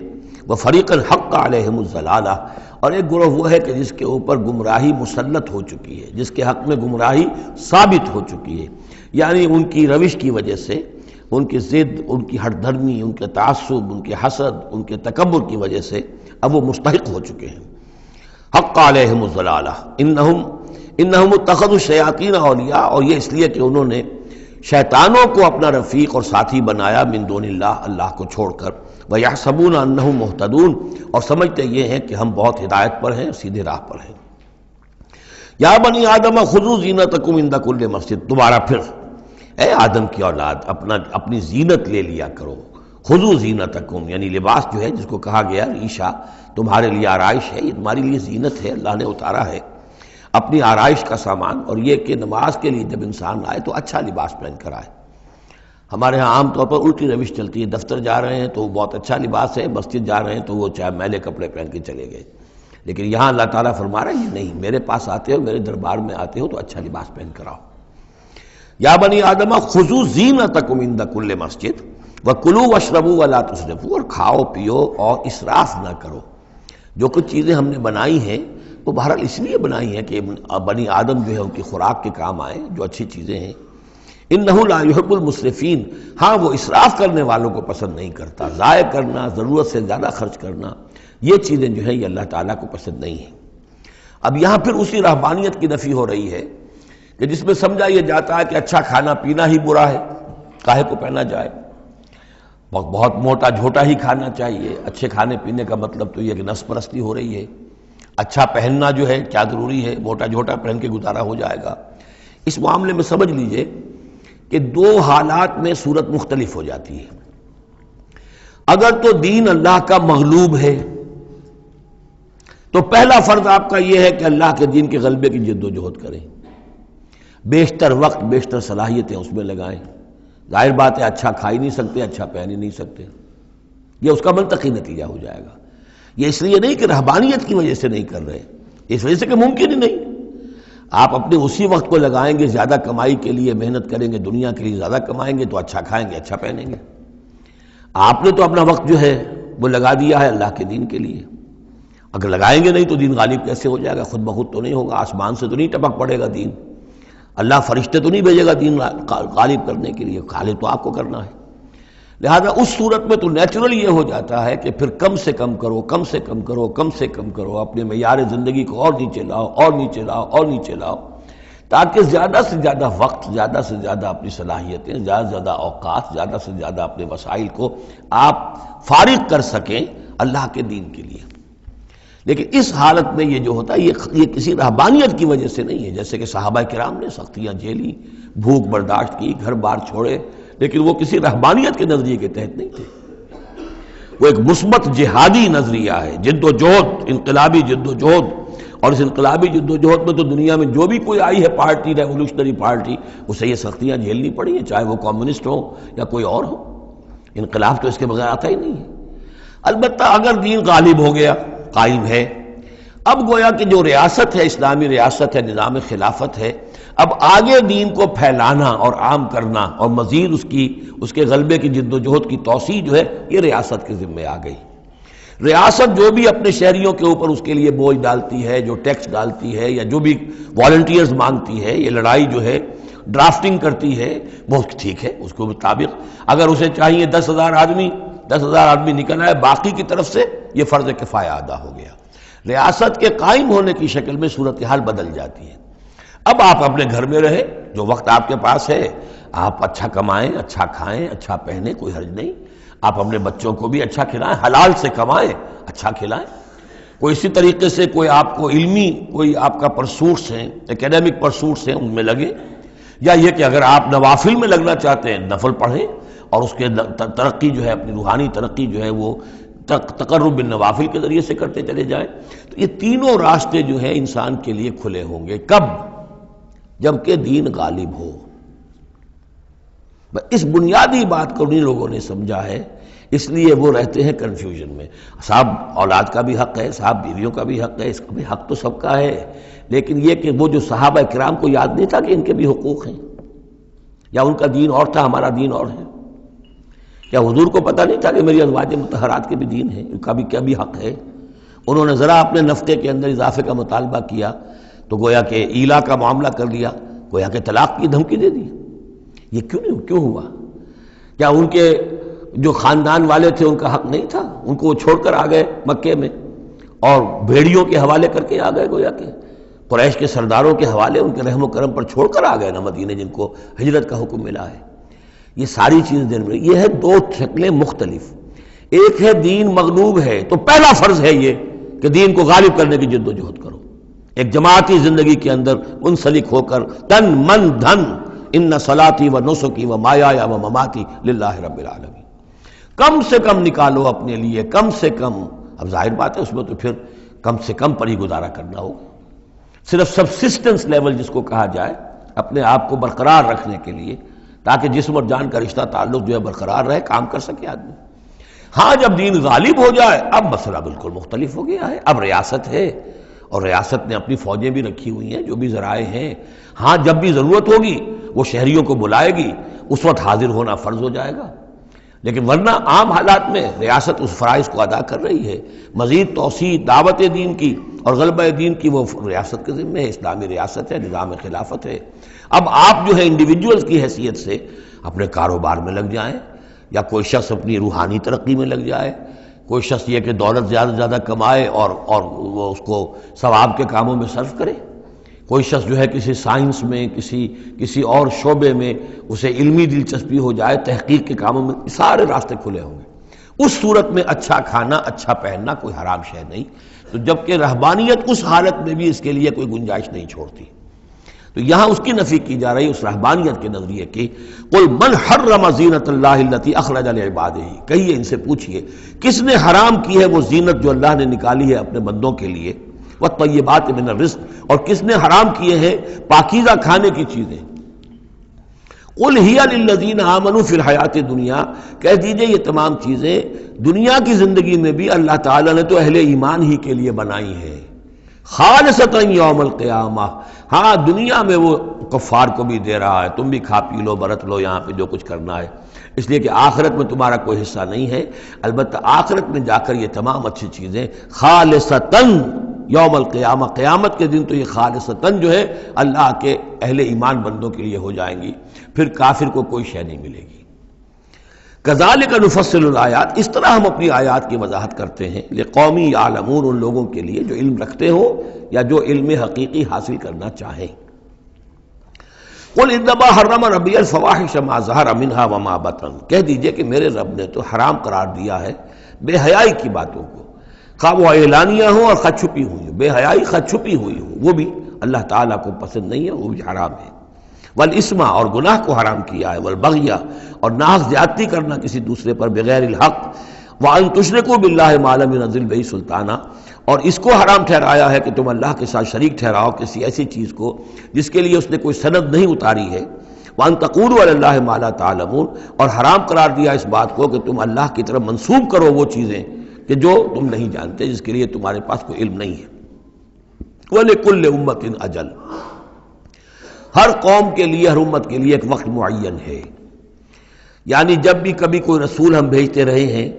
وَفَرِيقًا حَقَّ عَلَيْهِمُ الضَّلَالَةُ، اور ایک گروہ وہ ہے کہ جس کے اوپر گمراہی مسلط ہو چکی ہے، جس کے حق میں گمراہی ثابت ہو چکی ہے، یعنی ان کی روش کی وجہ سے، ان کی ضد، ان کی ہٹ دھرمی، ان کے تعصب، ان کے حسد، ان کے تکبر کی وجہ سے اب وہ مستحق ہو چکے ہیں۔ حق علیہم الضلالہ انہم اتخذوا الشیاطین اولیاء، اور یہ اس لیے کہ انہوں نے شیطانوں کو اپنا رفیق اور ساتھی بنایا من دون اللہ، اللہ کو چھوڑ کر، ویحسبون انہم مہتدون، اور سمجھتے یہ ہیں کہ ہم بہت ہدایت پر ہیں، سیدھے راہ پر ہیں۔ یا بنی آدم خذوا زینتکم عند کل مسجد، دوبارہ پھر اے آدم کی اولاد اپنی زینت لے لیا کرو۔ خذوا زینتکم، یعنی لباس جو ہے جس کو کہا گیا ریشہ تمہارے لیے آرائش ہے، یہ تمہاری لیے زینت ہے، اللہ نے اتارا ہے اپنی آرائش کا سامان، اور یہ کہ نماز کے لیے جب انسان آئے تو اچھا لباس پہن کر آئے۔ ہمارے ہاں عام طور پر الٹی روش چلتی ہے، دفتر جا رہے ہیں تو بہت اچھا لباس ہے، مسجد جا رہے ہیں تو وہ چاہے میلے کپڑے پہن کے چلے گئے، لیکن یہاں اللہ تعالیٰ فرما رہا ہے یہ نہیں، میرے پاس آتے ہو، میرے دربار میں آتے ہو تو اچھا لباس پہن کر آؤ۔ یا بنی آدم خذوا زینتکم عند کل مسجد وکلوا واشربوا ولا تسرفوا، اور کھاؤ پیو اور اسراف نہ کرو۔ جو کچھ چیزیں ہم نے بنائی ہیں وہ بہرحال اس لیے بنائی ہیں کہ بنی آدم جو ہے ان کی خوراک کے کام آئے، جو اچھی چیزیں ہیں۔ انہ لا یحب المسرفین، ہاں وہ اسراف کرنے والوں کو پسند نہیں کرتا، ضائع کرنا، ضرورت سے زیادہ خرچ کرنا، یہ چیزیں جو ہیں یہ اللہ تعالیٰ کو پسند نہیں ہیں۔ اب یہاں پھر اسی رہبانیت کی نفی ہو رہی ہے کہ جس میں سمجھا یہ جاتا ہے کہ اچھا کھانا پینا ہی برا ہے، کاہے کو پہنا جائے، بہت موٹا جھوٹا ہی کھانا چاہیے۔ اچھے کھانے پینے کا مطلب تو یہ کہ نفس پرستی ہو رہی ہے۔ اچھا پہننا جو ہے کیا ضروری ہے، موٹا جھوٹا پہن کے گزارا ہو جائے گا۔ اس معاملے میں سمجھ لیجئے کہ دو حالات میں صورت مختلف ہو جاتی ہے۔ اگر تو دین اللہ کا مغلوب ہے تو پہلا فرض آپ کا یہ ہے کہ اللہ کے دین کے غلبے کی جد و جہد کریں، بیشتر وقت بیشتر صلاحیتیں اس میں لگائیں۔ ظاہر بات ہے اچھا کھا ہی نہیں سکتے، اچھا پہن ہی نہیں سکتے، یہ اس کا منطقی نتیجہ ہو جائے گا۔ یہ اس لیے نہیں کہ رہبانیت کی وجہ سے نہیں کر رہے، اس وجہ سے کہ ممکن ہی نہیں۔ آپ اپنے اسی وقت کو لگائیں گے زیادہ کمائی کے لیے، محنت کریں گے، دنیا کے لیے زیادہ کمائیں گے تو اچھا کھائیں گے، اچھا پہنیں گے، آپ نے تو اپنا وقت جو ہے وہ لگا دیا ہے اللہ کے دین کے لیے، اگر لگائیں گے نہیں تو دین غالب کیسے ہو جائے گا؟ خود بخود تو نہیں ہوگا، آسمان سے تو نہیں ٹپک پڑے گا دین، اللہ فرشتے تو نہیں بھیجے گا دین غالب کرنے کے لیے، غالب تو آپ کو کرنا ہے۔ لہذا اس صورت میں تو نیچرل یہ ہو جاتا ہے کہ پھر کم سے کم کرو، کم سے کم کرو، کم سے کم کرو، اپنے معیار زندگی کو اور نیچے لاؤ، اور نیچے لاؤ، اور نیچے لاؤ، تاکہ زیادہ سے زیادہ وقت، زیادہ سے زیادہ اپنی صلاحیتیں، زیادہ سے زیادہ اوقات، زیادہ سے زیادہ اپنے وسائل کو آپ فارغ کر سکیں اللہ کے دین کے لیے۔ لیکن اس حالت میں یہ جو ہوتا ہے یہ کسی رہبانیت کی وجہ سے نہیں ہے، جیسے کہ صحابہ کرام نے سختیاں جھیلی، بھوک برداشت کی، گھر بار چھوڑے، لیکن وہ کسی رہبانیت کے نظریے کے تحت نہیں تھے، وہ ایک مثبت جہادی نظریہ ہے، جد و جہد، انقلابی جد و جہد۔ اور اس انقلابی جد و جہد میں تو دنیا میں جو بھی کوئی آئی ہے پارٹی، ریولوشنری پارٹی، اسے یہ سختیاں جھیلنی پڑی ہیں، چاہے وہ کمیونسٹ ہو یا کوئی اور ہو۔ انقلاب تو اس کے بغیر آتا ہی نہیں ہے۔ البتہ اگر دین غالب ہو گیا، قائم ہے، اب گویا کہ جو ریاست ہے، اسلامی ریاست ہے، نظام خلافت ہے، اب آگے دین کو پھیلانا اور عام کرنا اور مزید اس کے غلبے کی جد و جہد کی توسیع جو ہے یہ ریاست کے ذمے آ گئی۔ ریاست جو بھی اپنے شہریوں کے اوپر اس کے لیے بوجھ ڈالتی ہے، جو ٹیکس ڈالتی ہے، یا جو بھی والنٹیئرز مانگتی ہے، یہ لڑائی جو ہے ڈرافٹنگ کرتی ہے، بہت ٹھیک ہے، اس کے مطابق اگر اسے چاہیے 10,000 آدمی نکل آئے، باقی کی طرف سے یہ فرض کفایہ ادا ہو گیا۔ ریاست کے قائم ہونے کی شکل میں صورتحال بدل جاتی ہے۔ اب آپ اپنے گھر میں رہیں، جو وقت آپ کے پاس ہے آپ اچھا کمائیں، اچھا کھائیں، اچھا پہنیں، کوئی حرج نہیں، آپ اپنے بچوں کو بھی اچھا کھلائیں، حلال سے کمائیں، اچھا کھلائیں۔ کوئی اسی طریقے سے کوئی آپ کو علمی کوئی آپ کا پرسوٹس ہیں، ایکیڈیمک پرسوٹس ہیں، ان میں لگے، یا یہ کہ اگر آپ نوافل میں لگنا چاہتے ہیں نفل پڑھیں اور اس کے ترقی جو ہے، اپنی روحانی ترقی جو ہے وہ تقرب بالنوافل کے ذریعے سے کرتے چلے جائیں۔ تو یہ تینوں راستے جو ہیں انسان کے لیے کھلے ہوں گے، کب؟ جبکہ دین غالب ہو۔ اس بنیادی بات کو انہیں لوگوں نے سمجھا ہے، اس لیے وہ رہتے ہیں کنفیوژن میں۔ صاحب اولاد کا بھی حق ہے، صاحب بیویوں کا بھی حق ہے، اس کا بھی حق تو سب کا ہے، لیکن یہ کہ وہ جو صحابہ کرام کو یاد نہیں تھا کہ ان کے بھی حقوق ہیں، یا ان کا دین اور تھا، ہمارا دین اور ہے؟ کیا حضور کو پتہ نہیں تھا کہ میری ازواج مطہرات کے بھی دین ہے، ان کا بھی کیا بھی حق ہے؟ انہوں نے ذرا اپنے نفقے کے اندر اضافے کا مطالبہ کیا تو گویا کہ ایلا کا معاملہ کر لیا، گویا کہ طلاق کی دھمکی دے دی۔ یہ کیوں ہوا؟ کیا ان کے جو خاندان والے تھے ان کا حق نہیں تھا؟ ان کو وہ چھوڑ کر آ گئے مکے میں اور بھیڑیوں کے حوالے کر کے آ گئے، گویا کہ قریش کے سرداروں کے حوالے ان کے رحم و کرم پر چھوڑ کر آ گئے نا مدینے، جن کو ہجرت کا حکم ملا ہے۔ یہ ساری چیزیں دن میں یہ ہے، دو شکلیں مختلف۔ ایک ہے دین مغلوب ہے تو پہلا فرض ہے یہ کہ دین کو غالب کرنے کی جد و جہد کرو، ایک جماعتی زندگی کے اندر منسلک ہو کر تن من دھن، ان صلاتی و نسکی و مایایا و مماتی للہ رب العالمین، کم سے کم نکالو اپنے لیے، کم سے کم۔ اب ظاہر بات ہے اس میں تو پھر کم سے کم پر ہی گزارا کرنا ہوگا، صرف سبسسٹنس لیول جس کو کہا جائے، اپنے آپ کو برقرار رکھنے کے لیے، تاکہ جسم اور جان کا رشتہ تعلق جو ہے برقرار رہے، کام کر سکے آدمی۔ ہاں جب دین غالب ہو جائے اب مسئلہ بالکل مختلف ہو گیا ہے، اب ریاست ہے اور ریاست نے اپنی فوجیں بھی رکھی ہوئی ہیں، جو بھی ذرائع ہیں، ہاں جب بھی ضرورت ہوگی وہ شہریوں کو بلائے گی، اس وقت حاضر ہونا فرض ہو جائے گا، لیکن ورنہ عام حالات میں ریاست اس فرائض کو ادا کر رہی ہے۔ مزید توسیع دعوت دین کی اور غلبہ دین کی وہ ریاست کے ذمہ ہے، اسلامی ریاست ہے، نظام خلافت ہے۔ اب آپ جو ہے انڈیویجولز کی حیثیت سے اپنے کاروبار میں لگ جائیں، یا کوئی شخص اپنی روحانی ترقی میں لگ جائے، کوئی شخص یہ کہ دولت زیادہ سے زیادہ کمائے اور وہ اس کو ثواب کے کاموں میں صرف کرے، کوئی شخص جو ہے کسی سائنس میں، کسی اور شعبے میں اسے علمی دلچسپی ہو جائے، تحقیق کے کاموں میں، سارے راستے کھلے ہوں گے۔ اس صورت میں اچھا کھانا، اچھا پہننا کوئی حرام شے نہیں، تو جبکہ رہبانیت اس حالت میں بھی اس کے لیے کوئی گنجائش نہیں چھوڑتی، تو یہاں اس کی نفی کی جا رہی اس رہبانیت کے نظریے کی۔ قل من حرم زینت اللہ التی اخرج لعبادہ، کہیے ان سے پوچھئے کس نے حرام کی ہے وہ زینت جو اللہ نے نکالی ہے اپنے بندوں کے لیے، والطیبات من الرزق، اور کس نے حرام کیے ہیں پاکیزہ کھانے کی چیزیں۔ قل ہی للذین آمنوا فی الحیات الدنیا، کہہ دیجئے یہ تمام چیزیں دنیا کی زندگی میں بھی اللہ تعالیٰ نے تو اہل ایمان ہی کے لیے بنائی ہیں، خالصتاً یوم القیامہ، ہاں دنیا میں وہ کفار کو بھی دے رہا ہے، تم بھی کھا پی لو برت لو یہاں پہ جو کچھ کرنا ہے، اس لیے کہ آخرت میں تمہارا کوئی حصہ نہیں ہے، البتہ آخرت میں جا کر یہ تمام اچھی چیزیں خالصتاً یوم القیامہ، قیامت کے دن تو یہ خالصتاً جو ہے اللہ کے اہل ایمان بندوں کے لیے ہو جائیں گی، پھر کافر کو کوئی شے نہیں ملے گی۔ کذالک نفصل الآیات، اس طرح ہم اپنی آیات کی وضاحت کرتے ہیں، لقومی یعلمون، ان لوگوں کے لیے جو علم رکھتے ہو یا جو علم حقیقی حاصل کرنا چاہیں۔ قل انما حرم ربی الفواحش ما ظہر منها وما بطن، کہہ دیجئے کہ میرے رب نے تو حرام قرار دیا ہے بے حیائی کی باتوں کو، خواہ وہ اعلانیہ ہوں اور خواہ چھپی ہوئی ہوں، بے حیائی خواہ چھپی ہوئی ہوں، وہ بھی اللہ تعالیٰ کو پسند نہیں ہے، وہ بھی حرام ہے۔ والاسم، اور گناہ کو حرام کیا ہے، والبغی، اور ناحق زیادتی کرنا کسی دوسرے پر بغیر الحق، وان تشرکوا باللہ ما لم ينزل بہ سلطانا، اور اس کو حرام ٹھہرایا ہے کہ تم اللہ کے ساتھ شریک ٹھہراؤ کسی ایسی چیز کو جس کے لیے اس نے کوئی سند نہیں اتاری ہے، وان تقولوا علی اللہ ما لا تعلمون، اور حرام قرار دیا اس بات کو کہ تم اللہ کی طرف منسوب کرو وہ چیزیں کہ جو تم نہیں جانتے، جس کے لیے تمہارے پاس کوئی علم نہیں ہے۔ وَلِكُلِّ أُمَّةٍ أَجَلٌ، ہر قوم کے لیے، ہر امت کے لیے ایک وقت معین ہے، یعنی جب بھی کبھی کوئی رسول ہم بھیجتے رہے ہیں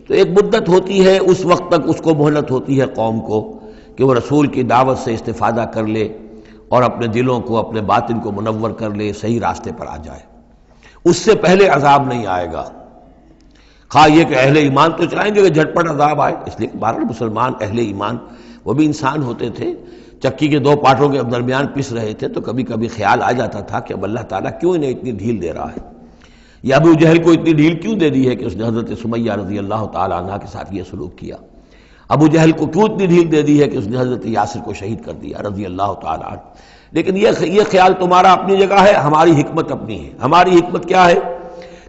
تو ایک مدت ہوتی ہے، اس وقت تک اس کو مہلت ہوتی ہے قوم کو کہ وہ رسول کی دعوت سے استفادہ کر لے اور اپنے دلوں کو، اپنے باطن کو منور کر لے، صحیح راستے پر آ جائے، اس سے پہلے عذاب نہیں آئے گا۔ خواہ یہ کہ اہل ایمان تو چاہیں گے کہ جھٹپٹ عذاب آئے، اس لیے کہ بہرحال مسلمان اہل ایمان وہ بھی انسان ہوتے تھے، چکی کے دو پاٹوں کے درمیان پس رہے تھے تو کبھی کبھی خیال آ جاتا تھا کہ اب اللہ تعالیٰ کیوں انہیں اتنی ڈھیل دے رہا ہے، یا ابو جہل کو اتنی ڈھیل کیوں دے دی ہے کہ اس نے حضرت سمیہ رضی اللہ تعالیٰ عنہ کے ساتھ یہ سلوک کیا، ابو جہل کو کیوں اتنی ڈھیل دے دی ہے کہ اس نے حضرت یاسر کو شہید کر دیا رضی اللہ تعالیٰ عنہ۔ لیکن یہ خیال تمہارا اپنی جگہ ہے، ہماری حکمت اپنی ہے۔ ہماری حکمت کیا ہے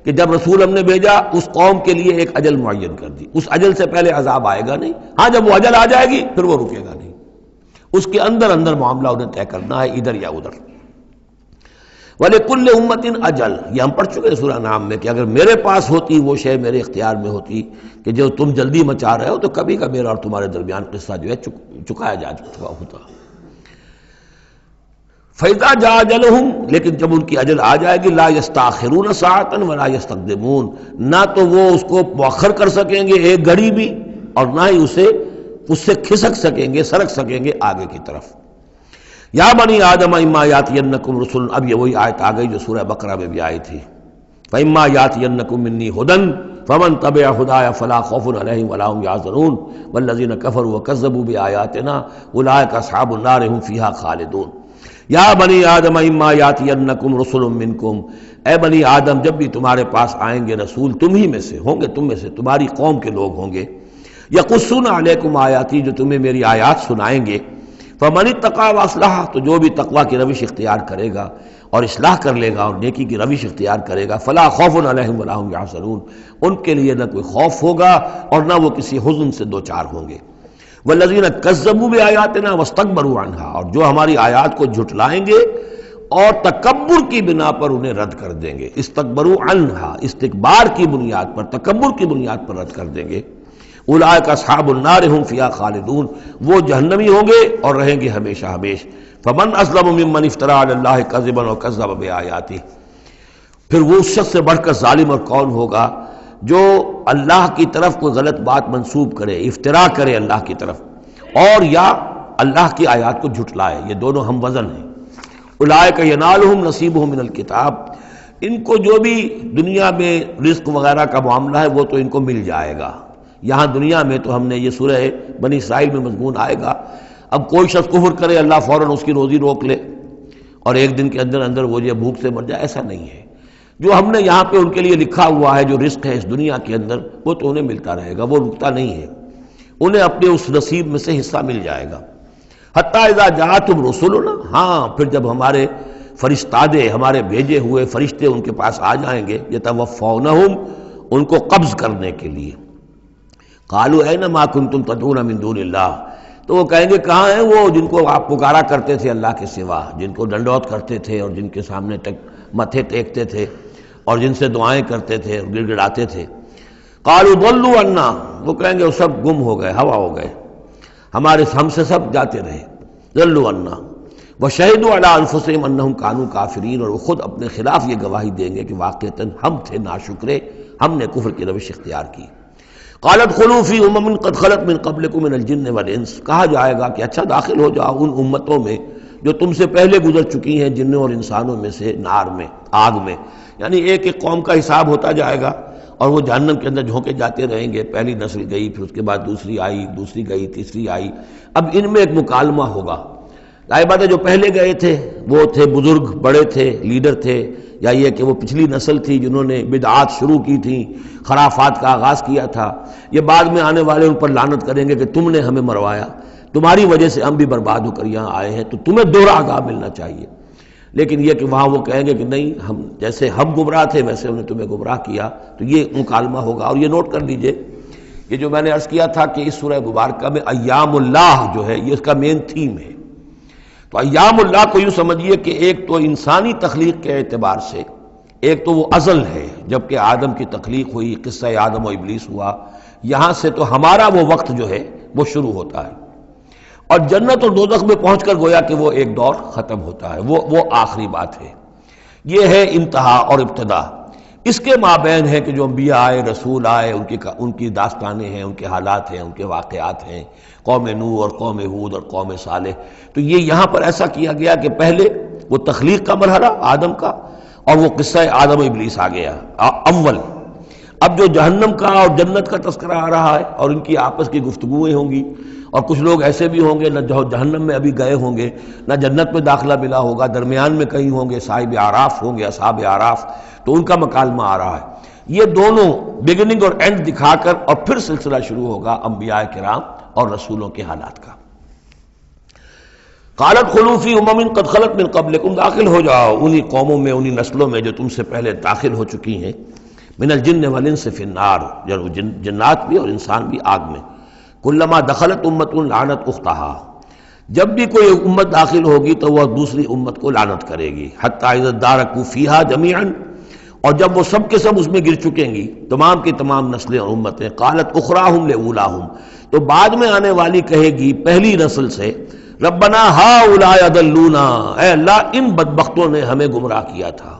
کہ جب رسول ہم نے بھیجا اس قوم کے لیے ایک اجل معین کر دی، اس اجل سے پہلے عذاب آئے گا نہیں، ہاں جب وہ اجل آ جائے گی پھر وہ رکے گا نہیں، اس کے اندر اندر معاملہ انہیں طے کرنا ہے، ادھر یا ادھر۔ وَلِكُلِّ أُمَّةٍ أَجَلٌ، یہ ہم پڑھ چکے ہیں سورہ نام میں کہ اگر میرے پاس ہوتی وہ شے، میرے اختیار میں ہوتی کہ جو تم جلدی مچا رہے ہو، تو کبھی کا میرا اور تمہارے درمیان قصہ جو ہے چکایا جا چکا ہوتا۔ فَإِذَا جَاءَ أَجَلُهُمْ، لیکن جب ان کی اجل آ جائے گی، لَا يَسْتَأْخِرُونَ سَاعَةً وَلَا يَسْتَقْدِمُونَ، نہ تو وہ اس کو مؤخر کر سکیں گے ایک گھڑی بھی، اور نہ ہی اس سے کھسک سکیں گے، سرک سکیں گے آگے کی طرف۔ یا بنی آدم اما یاتینکم رسل، اب یہ وہی آیت آ گئی جو سورہ بقرہ میں بھی آئی تھی، فاما یاتینکم منی ھدی فمن تبع ھدایا فلا خوف علیہم ولا هم یحزنون والذین کفروا وکذبوا بآیاتنا اولئک اصحاب النار هم فیہا خالدون۔ یا بنی آدم اما یاتینکم رسل منکم، اے بنی آدم جب بھی تمہارے پاس آئیں گے رسول، تم ہی میں سے ہوں گے، تم میں سے تمہاری قوم کے لوگ ہوں گے، یقصون علیکم آیاتی، جو تمہیں میری آیات سنائیں گے، فمن اتقی واصلح، تو جو بھی تقوی کی روش اختیار کرے گا اور اصلاح کر لے گا اور نیکی کی روش اختیار کرے گا، فلا خوف علیہم ولا هم یحزنون، ان کے لیے نہ کوئی خوف ہوگا اور نہ وہ کسی حزن سے دوچار ہوں گے۔ والذین کذبوا بآیاتنا واستکبروا عنہا، اور جو ہماری آیات کو جھٹلائیں گے اور تکبر کی بنا پر انہیں رد کر دیں گے، استکبروا عنہا، استکبار کی بنیاد پر، تکبر کی بنیاد پر رد کر دیں گے، اولئک اصحاب النار هم فیہا خالدون، وہ جہنمی ہوں گے اور رہیں گے ہمیشہ ہمیش۔ فمن اظلم ممن افتری علی اللہ کذبا وکذب بآیاتہ، پھر وہ اس شخص سے بڑھ کر ظالم اور کون ہوگا جو اللہ کی طرف کوئی غلط بات منسوب کرے، افترا کرے اللہ کی طرف، اور یا اللہ کی آیات کو جھٹلائے، یہ دونوں ہم وزن ہیں۔ اولئک ینالہم نصیبہم من الکتاب، ان کو جو بھی دنیا میں رزق وغیرہ کا معاملہ ہے وہ تو ان کو مل جائے گا، یہاں دنیا میں تو ہم نے یہ سورہ بنی اسرائیل میں مضمون آئے گا، اب کوئی شخص کفر کرے اللہ فوراً اس کی روزی روک لے اور ایک دن کے اندر اندر وہ یہ بھوک سے مر جائے، ایسا نہیں ہے۔ جو ہم نے یہاں پہ ان کے لیے لکھا ہوا ہے جو رزق ہے اس دنیا کے اندر، وہ تو انہیں ملتا رہے گا، وہ رکتا نہیں ہے، انہیں اپنے اس نصیب میں سے حصہ مل جائے گا۔ حتیٰ اذا جاءتہم رسلنا، ہاں پھر جب ہمارے فرشتادے، ہمارے بھیجے ہوئے فرشتے ان کے پاس آ جائیں گے، یتوفونہم، ان کو قبض کرنے کے لیے، قالوا این ما کنتم تدعون من دون اللہ، تو وہ کہیں گے کہاں ہیں وہ جن کو آپ پکارا کرتے تھے اللہ کے سوا، جن کو ڈنڈوت کرتے تھے اور جن کے سامنے متھے ٹیکتے تھے اور جن سے دعائیں کرتے تھے اور گڑ گڑاتے تھے۔ قالوا ضلوا عنا، وہ کہیں گے وہ سب گم ہو گئے، ہوا ہو گئے، ہم سے سب جاتے رہے۔ ضلوا عنا وشہدوا علی انفسہم انہم کانوا کافرین، اور وہ خود اپنے خلاف یہ گواہی دیں گے کہ واقعتاً ہم تھے ناشکرے، ہم نے کفر کی روش اختیار کی۔ قالت خلوا فی امم قد خلت من قبلکم من الجن والانس، کہا جائے گا کہ اچھا داخل ہو جاؤ ان امتوں میں جو تم سے پہلے گزر چکی ہیں جنوں اور انسانوں میں سے، نار میں، آگ میں، یعنی ایک ایک قوم کا حساب ہوتا جائے گا اور وہ جہنم کے اندر جھونکے جاتے رہیں گے۔ پہلی نسل گئی، پھر اس کے بعد دوسری آئی، دوسری گئی، تیسری آئی۔ اب ان میں ایک مکالمہ ہوگا۔ ظاہر بات ہے جو پہلے گئے تھے وہ تھے بزرگ، بڑے تھے، لیڈر تھے، یا یہ کہ وہ پچھلی نسل تھی جنہوں نے بدعات شروع کی تھیں، خرافات کا آغاز کیا تھا۔ یہ بعد میں آنے والے ان پر لعنت کریں گے کہ تم نے ہمیں مروایا، تمہاری وجہ سے ہم بھی برباد ہو کر یہاں آئے ہیں، تو تمہیں دوہرا عذاب ملنا چاہیے۔ لیکن یہ کہ وہاں وہ کہیں گے کہ نہیں، ہم جیسے ہم گمراہ تھے ویسے انہوں نے تمہیں گمراہ کیا، تو یہ مکالمہ ہوگا۔ اور یہ نوٹ کر لیجئے، یہ جو میں نے عرض کیا تھا کہ اس سورہ مبارکہ میں ایام اللہ جو ہے یہ اس کا مین تھیم ہے۔ تو ایام اللہ کو یوں سمجھیے کہ ایک تو انسانی تخلیق کے اعتبار سے، ایک تو وہ ازل ہے جبکہ آدم کی تخلیق ہوئی، قصہ آدم و ابلیس ہوا، یہاں سے تو ہمارا وہ وقت جو ہے وہ شروع ہوتا ہے، اور جنت اور دوزخ میں پہنچ کر گویا کہ وہ ایک دور ختم ہوتا ہے، وہ آخری بات ہے۔ یہ ہے انتہا اور ابتدا۔ اس کے مابین ہے کہ جو انبیاء آئے، رسول آئے، ان کی داستانیں ہیں، ان کے حالات ہیں، ان کے واقعات ہیں، قوم نوح اور قوم ہود اور قوم صالح۔ تو یہ یہاں پر ایسا کیا گیا کہ پہلے وہ تخلیق کا مرحلہ آدم کا، اور وہ قصہ آدم و ابلیس آ گیا اول۔ اب جو جہنم کا اور جنت کا تذکرہ آ رہا ہے اور ان کی آپس کی گفتگویں ہوں گی، اور کچھ لوگ ایسے بھی ہوں گے نہ جو جہنم میں ابھی گئے ہوں گے، نہ جنت میں داخلہ ملا ہوگا، درمیان میں کہیں ہوں گے، صاحب اعراف ہوں گے، اصحاب اعراف، تو ان کا مکالمہ آ رہا ہے۔ یہ دونوں بگننگ اور اینڈ دکھا کر اور پھر سلسلہ شروع ہوگا انبیاء کرام اور رسولوں کے حالات کا۔ قالت خلوا فی امم قد خلت من قبلکم، داخل ہو جاؤ انہی قوموں میں، انہی نسلوں میں جو تم سے پہلے داخل ہو چکی ہیں، من الجن والانس فی النار، جنات بھی اور انسان بھی آگ میں۔ کلما دخلت امت لعنت اختہا، جب بھی کوئی امت داخل ہوگی تو وہ دوسری امت کو لعنت کرے گی، حتی اذا ادارکوا فیہا جمیعا، اور جب وہ سب کے سب اس میں گر چکیں گی، تمام کی تمام نسلیں اور امتیں، قالت اخراہم لاولاہم، تو بعد میں آنے والی کہے گی پہلی نسل سے، ربنا ہؤلاء اضلونا، اے اللہ ان بدبختوں نے ہمیں گمراہ کیا تھا۔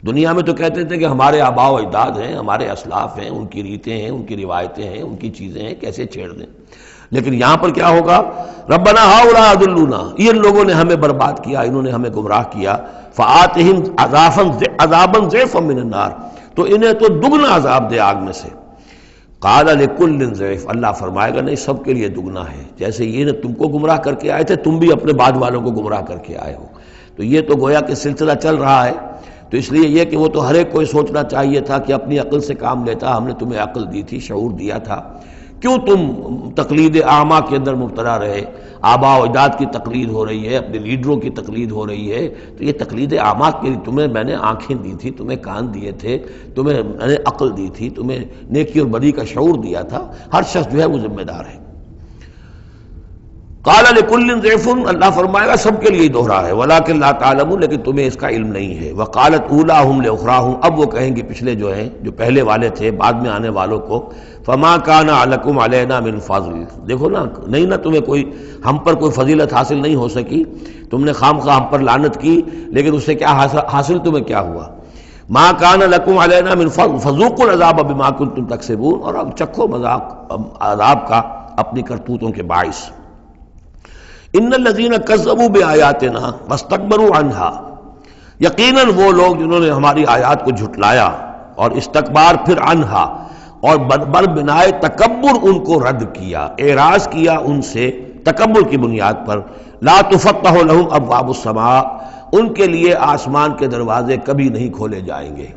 دنیا میں تو کہتے تھے کہ ہمارے آباء و اجداد ہیں، ہمارے اسلاف ہیں، ان کی ریتیں ہیں، ان کی روایتیں ہیں، ان کی چیزیں ہیں، کیسے چھیڑ دیں۔ لیکن یہاں پر کیا ہوگا؟ ربنا ہؤلاء اضلونا، ان لوگوں نے ہمیں برباد کیا، انہوں نے ہمیں گمراہ کیا، فآتہم عذابا ضعفا من النار، تو انہیں تو دگنا عذاب دے آگ میں سے۔ قال لکل ضعف، اللہ فرمائے گا نہیں، سب کے لیے دگنا ہے، جیسے یہ نے تم کو گمراہ کر کے آئے تھے، تم بھی اپنے بعد والوں کو گمراہ کر کے آئے ہو۔ تو یہ تو گویا کہ سلسلہ چل رہا ہے، تو اس لیے یہ کہ وہ تو ہر ایک کو سوچنا چاہیے تھا کہ اپنی عقل سے کام لیتا، ہم نے تمہیں عقل دی تھی، شعور دیا تھا، کیوں تم تقلید اعمیٰ کے اندر مبتلا رہے؟ آباء و اجداد کی تقلید ہو رہی ہے، اپنے لیڈروں کی تقلید ہو رہی ہے، تو یہ تقلید اعمیٰ کے لیے تمہیں میں نے آنکھیں دی تھی، تمہیں کان دیے تھے، تمہیں میں نے عقل دی تھی، تمہیں نیکی اور بدی کا شعور دیا تھا، ہر شخص جو ہے وہ ذمہ دار ہے۔ قال لکل ضعف، اللہ فرمائے گا سب کے لیے دوہرا ہے، ولکن لا تعلمون، لیکن تمہیں اس کا علم نہیں ہے۔ وقالت اولاہم لاخراہم، اب وہ کہیں گے پچھلے جو ہیں، جو پہلے والے تھے، بعد میں آنے والوں کو، فما کان علیکم علینا من فضل، دیکھو نا، نہیں نا تمہیں کوئی، ہم پر کوئی فضیلت حاصل نہیں ہو سکی، تم نے خام خواہ ہم پر لعنت کی، لیکن اس سے کیا حاصل تمہیں کیا ہوا؟ ما کان لکم علینا من فضل فذوقوا العذاب بما کنتم تکسبون، اور اب چکھو مذاق عذاب کا اپنی کرتوتوں کے باعث۔ ان الذین کذبوا بآیاتنا واستکبروا عنہا، یقیناً وہ لوگ جنہوں نے ہماری آیات کو جھٹلایا اور استکبار پھر عنہا، اور بر بنائے تکبر ان کو رد کیا، اعراض کیا ان سے تکبر کی بنیاد پر، لا تفتح لہم ابواب السماء، ان کے لیے آسمان کے دروازے کبھی نہیں کھولے جائیں گے۔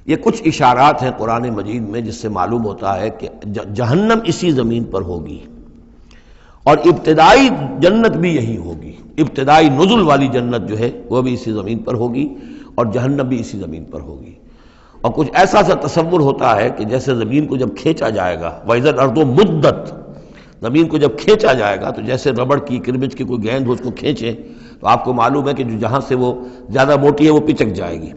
یہ کچھ اشارات ہیں قرآن مجید میں جس سے معلوم ہوتا ہے کہ جہنم اسی زمین پر ہوگی، اور ابتدائی جنت بھی یہی ہوگی، ابتدائی نزل والی جنت جو ہے وہ بھی اسی زمین پر ہوگی، اور جہنم بھی اسی زمین پر ہوگی۔ اور کچھ ایسا سا تصور ہوتا ہے کہ جیسے زمین کو جب کھینچا جائے گا، وَإِذَا الْأَرْضُ مُدَّتْ، زمین کو جب کھینچا جائے گا تو جیسے ربڑ کی کربج کی کوئی گیند ہو، اس کو کھینچیں تو آپ کو معلوم ہے کہ جو جہاں سے وہ زیادہ موٹی ہے وہ پچک جائے گی،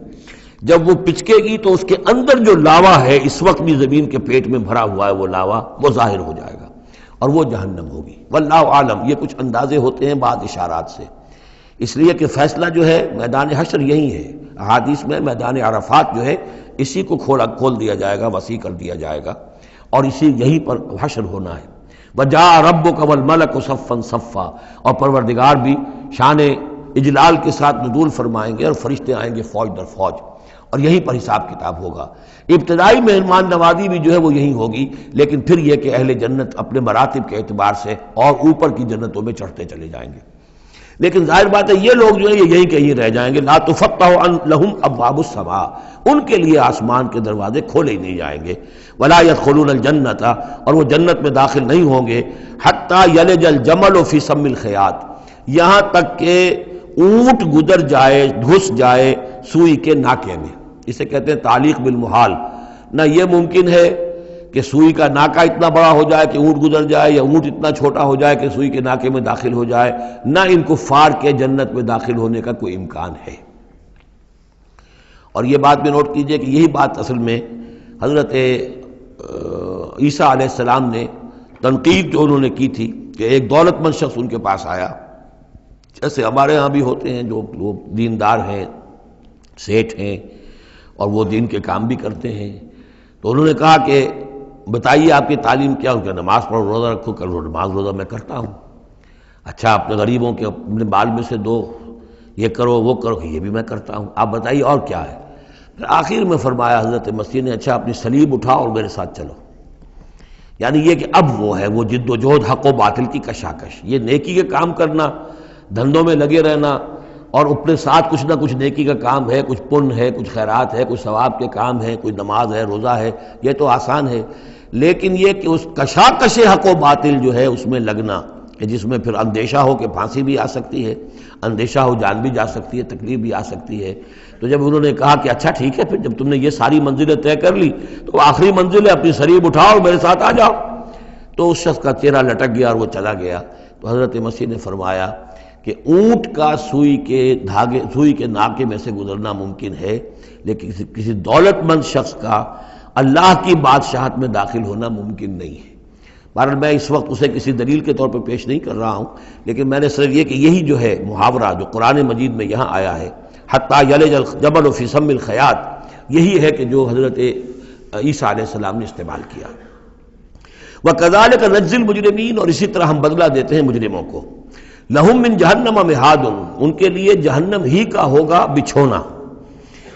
جب وہ پچکے گی تو اس کے اندر جو لاوا ہے اس وقت بھی زمین کے پیٹ میں بھرا ہوا ہے، وہ لاوا وہ ظاہر ہو جائے گا، اور وہ جہنم ہوگی۔ واللہ عالم، یہ کچھ اندازے ہوتے ہیں بعض اشارات سے، اس لیے کہ فیصلہ جو ہے میدان حشر یہی ہے۔ احادیث میں میدان عرفات جو ہے اسی کو کھول دیا جائے گا، وسیع کر دیا جائے گا، اور اسی یہیں پر حشر ہونا ہے۔ وَجَاءَ رَبُّكَ وَالْمَلَكُ صَفًّا صَفًّا، اور پروردگار بھی شان اجلال کے ساتھ نزول فرمائیں گے اور فرشتے آئیں گے فوج در فوج، اور یہیں پر حساب کتاب ہوگا۔ ابتدائی مہمان نوازی بھی جو ہے وہ یہی ہوگی، لیکن پھر یہ کہ اہل جنت اپنے مراتب کے اعتبار سے اور اوپر کی جنتوں میں چڑھتے چلے جائیں گے۔ لیکن ظاہر بات ہے یہ لوگ جو ہیں یہ یہیں کہیں رہ جائیں گے۔ لا تفتح لہم ابواب السماء، ان کے لیے آسمان کے دروازے کھولے ہی نہیں جائیں گے۔ ولا يدخلون الجنت، اور وہ جنت میں داخل نہیں ہوں گے حتی یلج الجمل فی سم الخیاط، یہاں تک کہ اونٹ گزر جائے، گھس جائے سوئی کے ناکے میں۔ اسے کہتے ہیں تعلیق بالمحال۔ نہ یہ ممکن ہے کہ سوئی کا ناکہ اتنا بڑا ہو جائے کہ اونٹ گزر جائے، یا اونٹ اتنا چھوٹا ہو جائے کہ سوئی کے ناکے میں داخل ہو جائے، نہ ان کفار کے جنت میں داخل ہونے کا کوئی امکان ہے۔ اور یہ بات بھی نوٹ کیجئے کہ یہی بات اصل میں حضرت عیسیٰ علیہ السلام نے تنقید جو انہوں نے کی تھی کہ ایک دولت مند شخص ان کے پاس آیا، جیسے ہمارے ہاں بھی ہوتے ہیں جو لوگ دیندار ہیں، سیٹھ ہیں، اور وہ دین کے کام بھی کرتے ہیں، تو انہوں نے کہا کہ بتائیے آپ کی تعلیم کیا؟ اس کا نماز پڑھو، روزہ رکھو، کرو نماز روزہ میں کرتا ہوں۔ اچھا اپنے غریبوں کے اپنے بال میں سے دو، یہ کرو وہ کرو، یہ بھی میں کرتا ہوں، آپ بتائیے اور کیا ہے؟ پھر آخر میں فرمایا حضرت مسیح نے، اچھا اپنی صلیب اٹھاؤ اور میرے ساتھ چلو۔ یعنی یہ کہ اب وہ ہے وہ جد و جہد، حق و باطل کی کشاکش، یہ نیکی کے کام کرنا، دھندوں میں لگے رہنا، اور اپنے ساتھ کچھ نہ کچھ نیکی کا کام ہے، کچھ پن ہے، کچھ خیرات ہے، کچھ ثواب کے کام ہے، کوئی نماز ہے، روزہ ہے، یہ تو آسان ہے۔ لیکن یہ کہ اس کشاکش حق و باطل جو ہے اس میں لگنا، کہ جس میں پھر اندیشہ ہو کہ پھانسی بھی آ سکتی ہے، اندیشہ ہو جان بھی جا سکتی ہے، تکلیف بھی آ سکتی ہے۔ تو جب انہوں نے کہا کہ اچھا ٹھیک ہے، پھر جب تم نے یہ ساری منزلیں طے کر لی تو آخری منزل ہے اپنی صلیب اٹھاؤ اور میرے ساتھ آ جاؤ۔ تو اس شخص کا چہرہ لٹک گیا اور وہ چلا گیا۔ تو حضرت مسیح نے فرمایا کہ اونٹ کا سوئی کے ناکے میں سے گزرنا ممکن ہے، لیکن کسی دولت مند شخص کا اللہ کی بادشاہت میں داخل ہونا ممکن نہیں ہے۔ بہرحال میں اس وقت اسے کسی دلیل کے طور پر پیش نہیں کر رہا ہوں، لیکن میں نے صرف یہ کہ یہی جو ہے محاورہ جو قرآن مجید میں یہاں آیا ہے، حتیٰ یلج الجمل فی سم الخیاط، یہی ہے کہ جو حضرت عیسیٰ علیہ السلام نے استعمال کیا۔ وَكَذَلِكَ نَجْزِي الْمُجْرِمِينَ، اور اسی طرح ہم بدلہ دیتے ہیں مجرموں کو۔ لَهُم مِّن جَهَنَّمَ مِہَادٌ، ان کے لیے جہنم ہی کا ہوگا بچھونا،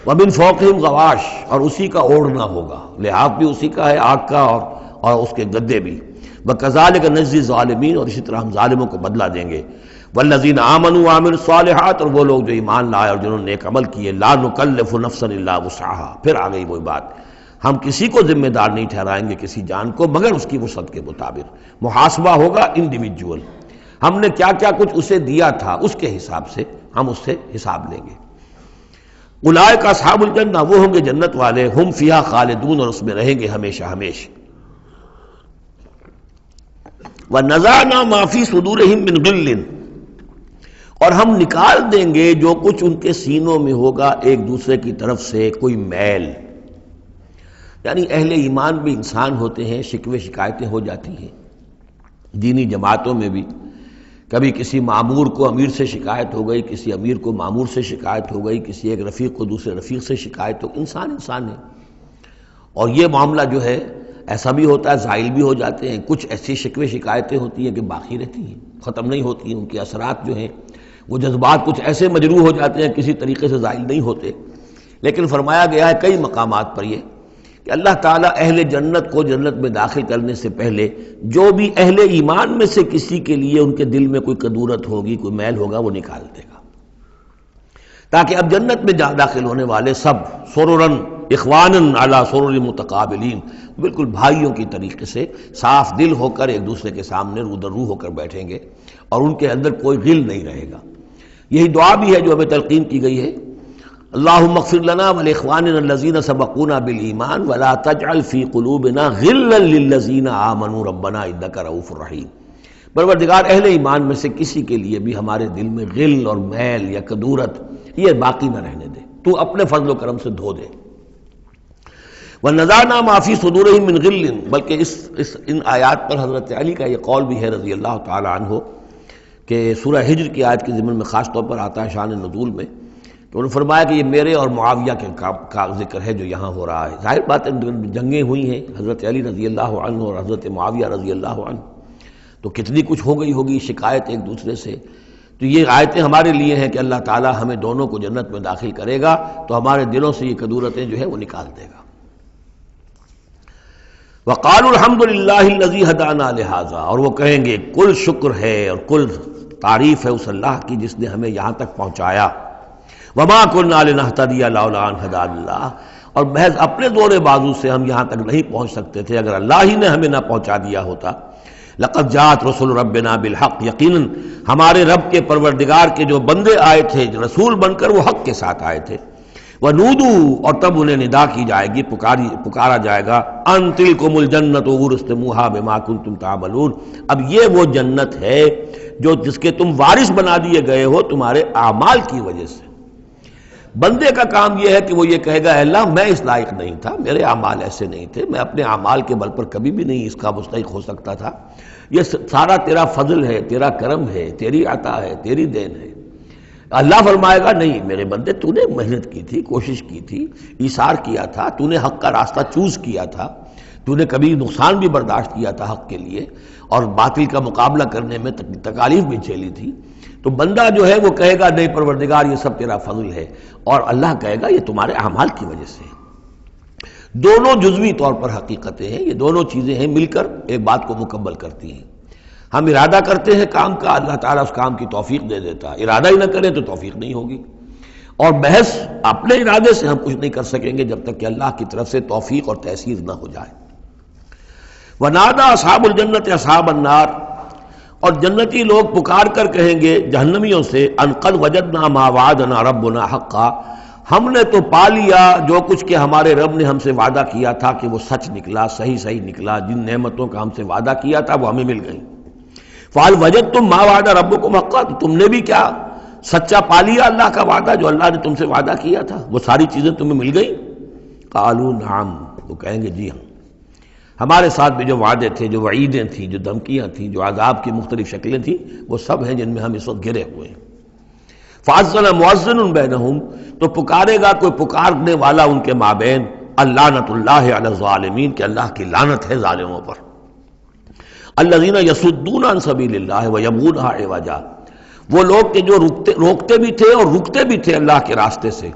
وَمِن فَوْقِهِمْ غَوَاشٍ، اور اسی کا اوڑھنا ہوگا، لحاف بھی اسی کا ہے آگ کا، اور اس کے گدے بھی۔ وَكَذَلِكَ نَجْزِي الظَّالِمِينَ، اور اسی طرح ہم ظالموں کو بدلہ دیں گے۔ وَالَّذِينَ آمَنُوا وَعَمِلُوا الصَّالِحَاتِ، اور وہ لوگ جو ایمان لائے اور جنہوں نے نیک عمل کیے، لَا نُكَلِّفُ نَفْسًا إِلَّا وُسْعَهَا، پھر آ گئی وہی بات، ہم کسی کو ذمہ دار نہیں ٹھہرائیں گے کسی جان کو مگر اس کی وسعت کے مطابق۔ محاسبہ ہوگا انڈیویجول، ہم نے کیا کیا کچھ اسے دیا تھا اس کے حساب سے ہم اس سے حساب لیں گے۔ اولئک اصحاب الجنہ، وہ ہوں گے جنت والے، ہم فیہا خالدون، اور اس میں رہیں گے ہمیشہ ہمیشہ۔ وَنَزَعْنَا مَا فِي صُدُورِهِم مِّن غِلٍّ، اور ہم نکال دیں گے جو کچھ ان کے سینوں میں ہوگا ایک دوسرے کی طرف سے کوئی میل۔ یعنی اہل ایمان بھی انسان ہوتے ہیں، شکوے شکایتیں ہو جاتی ہیں، دینی جماعتوں میں بھی کبھی کسی معمور کو امیر سے شکایت ہو گئی، کسی امیر کو معمور سے شکایت ہو گئی، کسی ایک رفیق کو دوسرے رفیق سے شکایت ہو، انسان ہے۔ اور یہ معاملہ جو ہے ایسا بھی ہوتا ہے، زائل بھی ہو جاتے ہیں، کچھ ایسی شکوے شکایتیں ہوتی ہیں کہ باقی رہتی ہیں، ختم نہیں ہوتی ہیں، ان کے اثرات جو ہیں وہ جذبات کچھ ایسے مجروح ہو جاتے ہیں کسی طریقے سے زائل نہیں ہوتے۔ لیکن فرمایا گیا ہے کئی مقامات پر یہ کہ اللہ تعالیٰ اہل جنت کو جنت میں داخل کرنے سے پہلے جو بھی اہل ایمان میں سے کسی کے لیے ان کے دل میں کوئی کدورت ہوگی، کوئی میل ہوگا، وہ نکال دے گا، تاکہ اب جنت میں داخل ہونے والے سب سررن اخوانن علی سرر متقابلین، بالکل بھائیوں کی طریقے سے صاف دل ہو کر ایک دوسرے کے سامنے رو در رو ہو کر بیٹھیں گے، اور ان کے اندر کوئی غل نہیں رہے گا۔ یہی دعا بھی ہے جو ہمیں تلقین کی گئی ہے، اللہم اغفر لنا ولاخواننا الذین سبقونا بالایمان ولا تجعل فی قلوبنا غلا للذین آمنوا ربنا انک رؤوف رحیم۔ پروردگار اہل ایمان میں سے کسی کے لیے بھی ہمارے دل میں غل اور میل یا کدورت یہ باقی نہ رہنے دے، تو اپنے فضل و کرم سے دھو دے۔ وَنَزَعْنَا مَا فِي صُدُورِهِم مِّن غِلٍّ، بلکہ ان آیات پر حضرت علی کا یہ قول بھی ہے رضی اللہ تعالی عنہ کہ سورہ ہجر کی آیت کے ضمن میں خاص طور پر آتا ہے شان نزول میں، کہ انہوں نے فرمایا کہ یہ میرے اور معاویہ کے کا ذکر ہے جو یہاں ہو رہا ہے۔ ظاہر بات ہے جنگیں ہوئی ہیں حضرت علی رضی اللہ عنہ اور حضرت معاویہ رضی اللہ عنہ، تو کتنی کچھ ہو گئی ہوگی شکایت ایک دوسرے سے۔ تو یہ آیتیں ہمارے لیے ہیں کہ اللہ تعالیٰ ہمیں دونوں کو جنت میں داخل کرے گا تو ہمارے دلوں سے یہ کدورتیں جو ہے وہ نکال دے گا۔ وَقَالُوا الْحَمْدُ لِلَّهِ الَّذِي هَدَانَا لِهَذَا، اور وہ کہیں گے کل شکر ہے اور کل تعریف ہے اس اللہ کی جس نے ہمیں یہاں تک پہنچایا۔ وَمَا كُنَّا لِنَهْتَدِيَ لَوْلَا أَنْ هَدَانَا اللَّهُ، اور محض اپنے زور بازو سے ہم یہاں تک نہیں پہنچ سکتے تھے اگر اللہ ہی نے ہمیں نہ پہنچا دیا ہوتا۔ لقد جاءت رسول ربنا بالحق، یقیناً ہمارے رب کے پروردگار کے جو بندے آئے تھے رسول بن کر وہ حق کے ساتھ آئے تھے۔ وَنُودُوا، اور تب انہیں ندا کی جائے گی، پکارا جائے گا، أَن تِلْكُمُ الْجَنَّةُ أُورِثْتُمُوهَا بِمَا كُنتُمْ تَعْمَلُونَ، اب یہ وہ جنت ہے جو جس کے تم وارث بنا دیے گئے ہو تمہارے اعمال کی وجہ سے۔ بندے کا کام یہ ہے کہ وہ یہ کہے گا اے اللہ میں اس لائق نہیں تھا، میرے اعمال ایسے نہیں تھے، میں اپنے اعمال کے بل پر کبھی بھی نہیں اس کا مستحق ہو سکتا تھا، یہ سارا تیرا فضل ہے، تیرا کرم ہے، تیری عطا ہے، تیری دین ہے۔ اللہ فرمائے گا نہیں میرے بندے، تو نے محنت کی تھی، کوشش کی تھی، ایثار کیا تھا، تو نے حق کا راستہ چوز کیا تھا، تو نے کبھی نقصان بھی برداشت کیا تھا حق کے لیے اور باطل کا مقابلہ کرنے میں تکالیف بھی جھیلی تھی۔ تو بندہ جو ہے وہ کہے گا نہیں پروردگار یہ سب تیرا فضل ہے، اور اللہ کہے گا یہ تمہارے اعمال کی وجہ سے ہے۔ دونوں جزوی طور پر حقیقتیں ہیں، یہ دونوں چیزیں ہیں مل کر ایک بات کو مکمل کرتی ہیں۔ ہم ارادہ کرتے ہیں کام کا، اللہ تعالیٰ اس کام کی توفیق دے دیتا ہے، ارادہ ہی نہ کریں تو توفیق نہیں ہوگی، اور محض اپنے ارادے سے ہم کچھ نہیں کر سکیں گے جب تک کہ اللہ کی طرف سے توفیق اور تحصیل نہ ہو جائے۔ وَنَادَىٰ أَصْحَابُ الْجَنَّةِ أَصْحَابَ النَّارِ، اور جنتی لوگ پکار کر کہیں گے جہنمیوں سے أَن قَدْ وَجَدْنَا مَا وَعَدَنَا رَبُّنَا حَقًّا، ہم نے تو پا لیا جو کچھ کہ ہمارے رب نے ہم سے وعدہ کیا تھا کہ وہ سچ نکلا، صحیح نکلا، جن نعمتوں کا ہم سے وعدہ کیا تھا وہ ہمیں مل گئیں۔ فَهَلْ وَجَدْتُم مَّا وَعَدَ رَبُّكُمْ حَقًّا، تم نے بھی کیا سچا پا لیا اللہ کا وعدہ جو اللہ نے تم سے وعدہ کیا تھا، وہ ساری چیزیں تمہیں مل گئیں؟ قالوا نعم، وہ کہیں گے جی ہاں، ہمارے ساتھ بھی جو وعدے تھے، جو وعیدیں تھیں، جو دھمکیاں تھیں، جو عذاب کی مختلف شکلیں تھیں، وہ سب ہیں جن میں ہم اس وقت گرے ہوئے ہیں۔ فَأَذَّنَ مُؤَذِّنٌ بَيْنَهُمْ، تو پکارے گا کوئی پکارنے والا ان کے مابین، اللعنۃ اللہ علی الظالمین، کہ اللہ کی لعنت ہے ظالموں پر۔ الذین یصدون عن سبیل اللہ ویبغونها عوجا، وہ لوگ کہ جو روکتے بھی تھے اور رکتے بھی تھے اللہ کے راستے سے،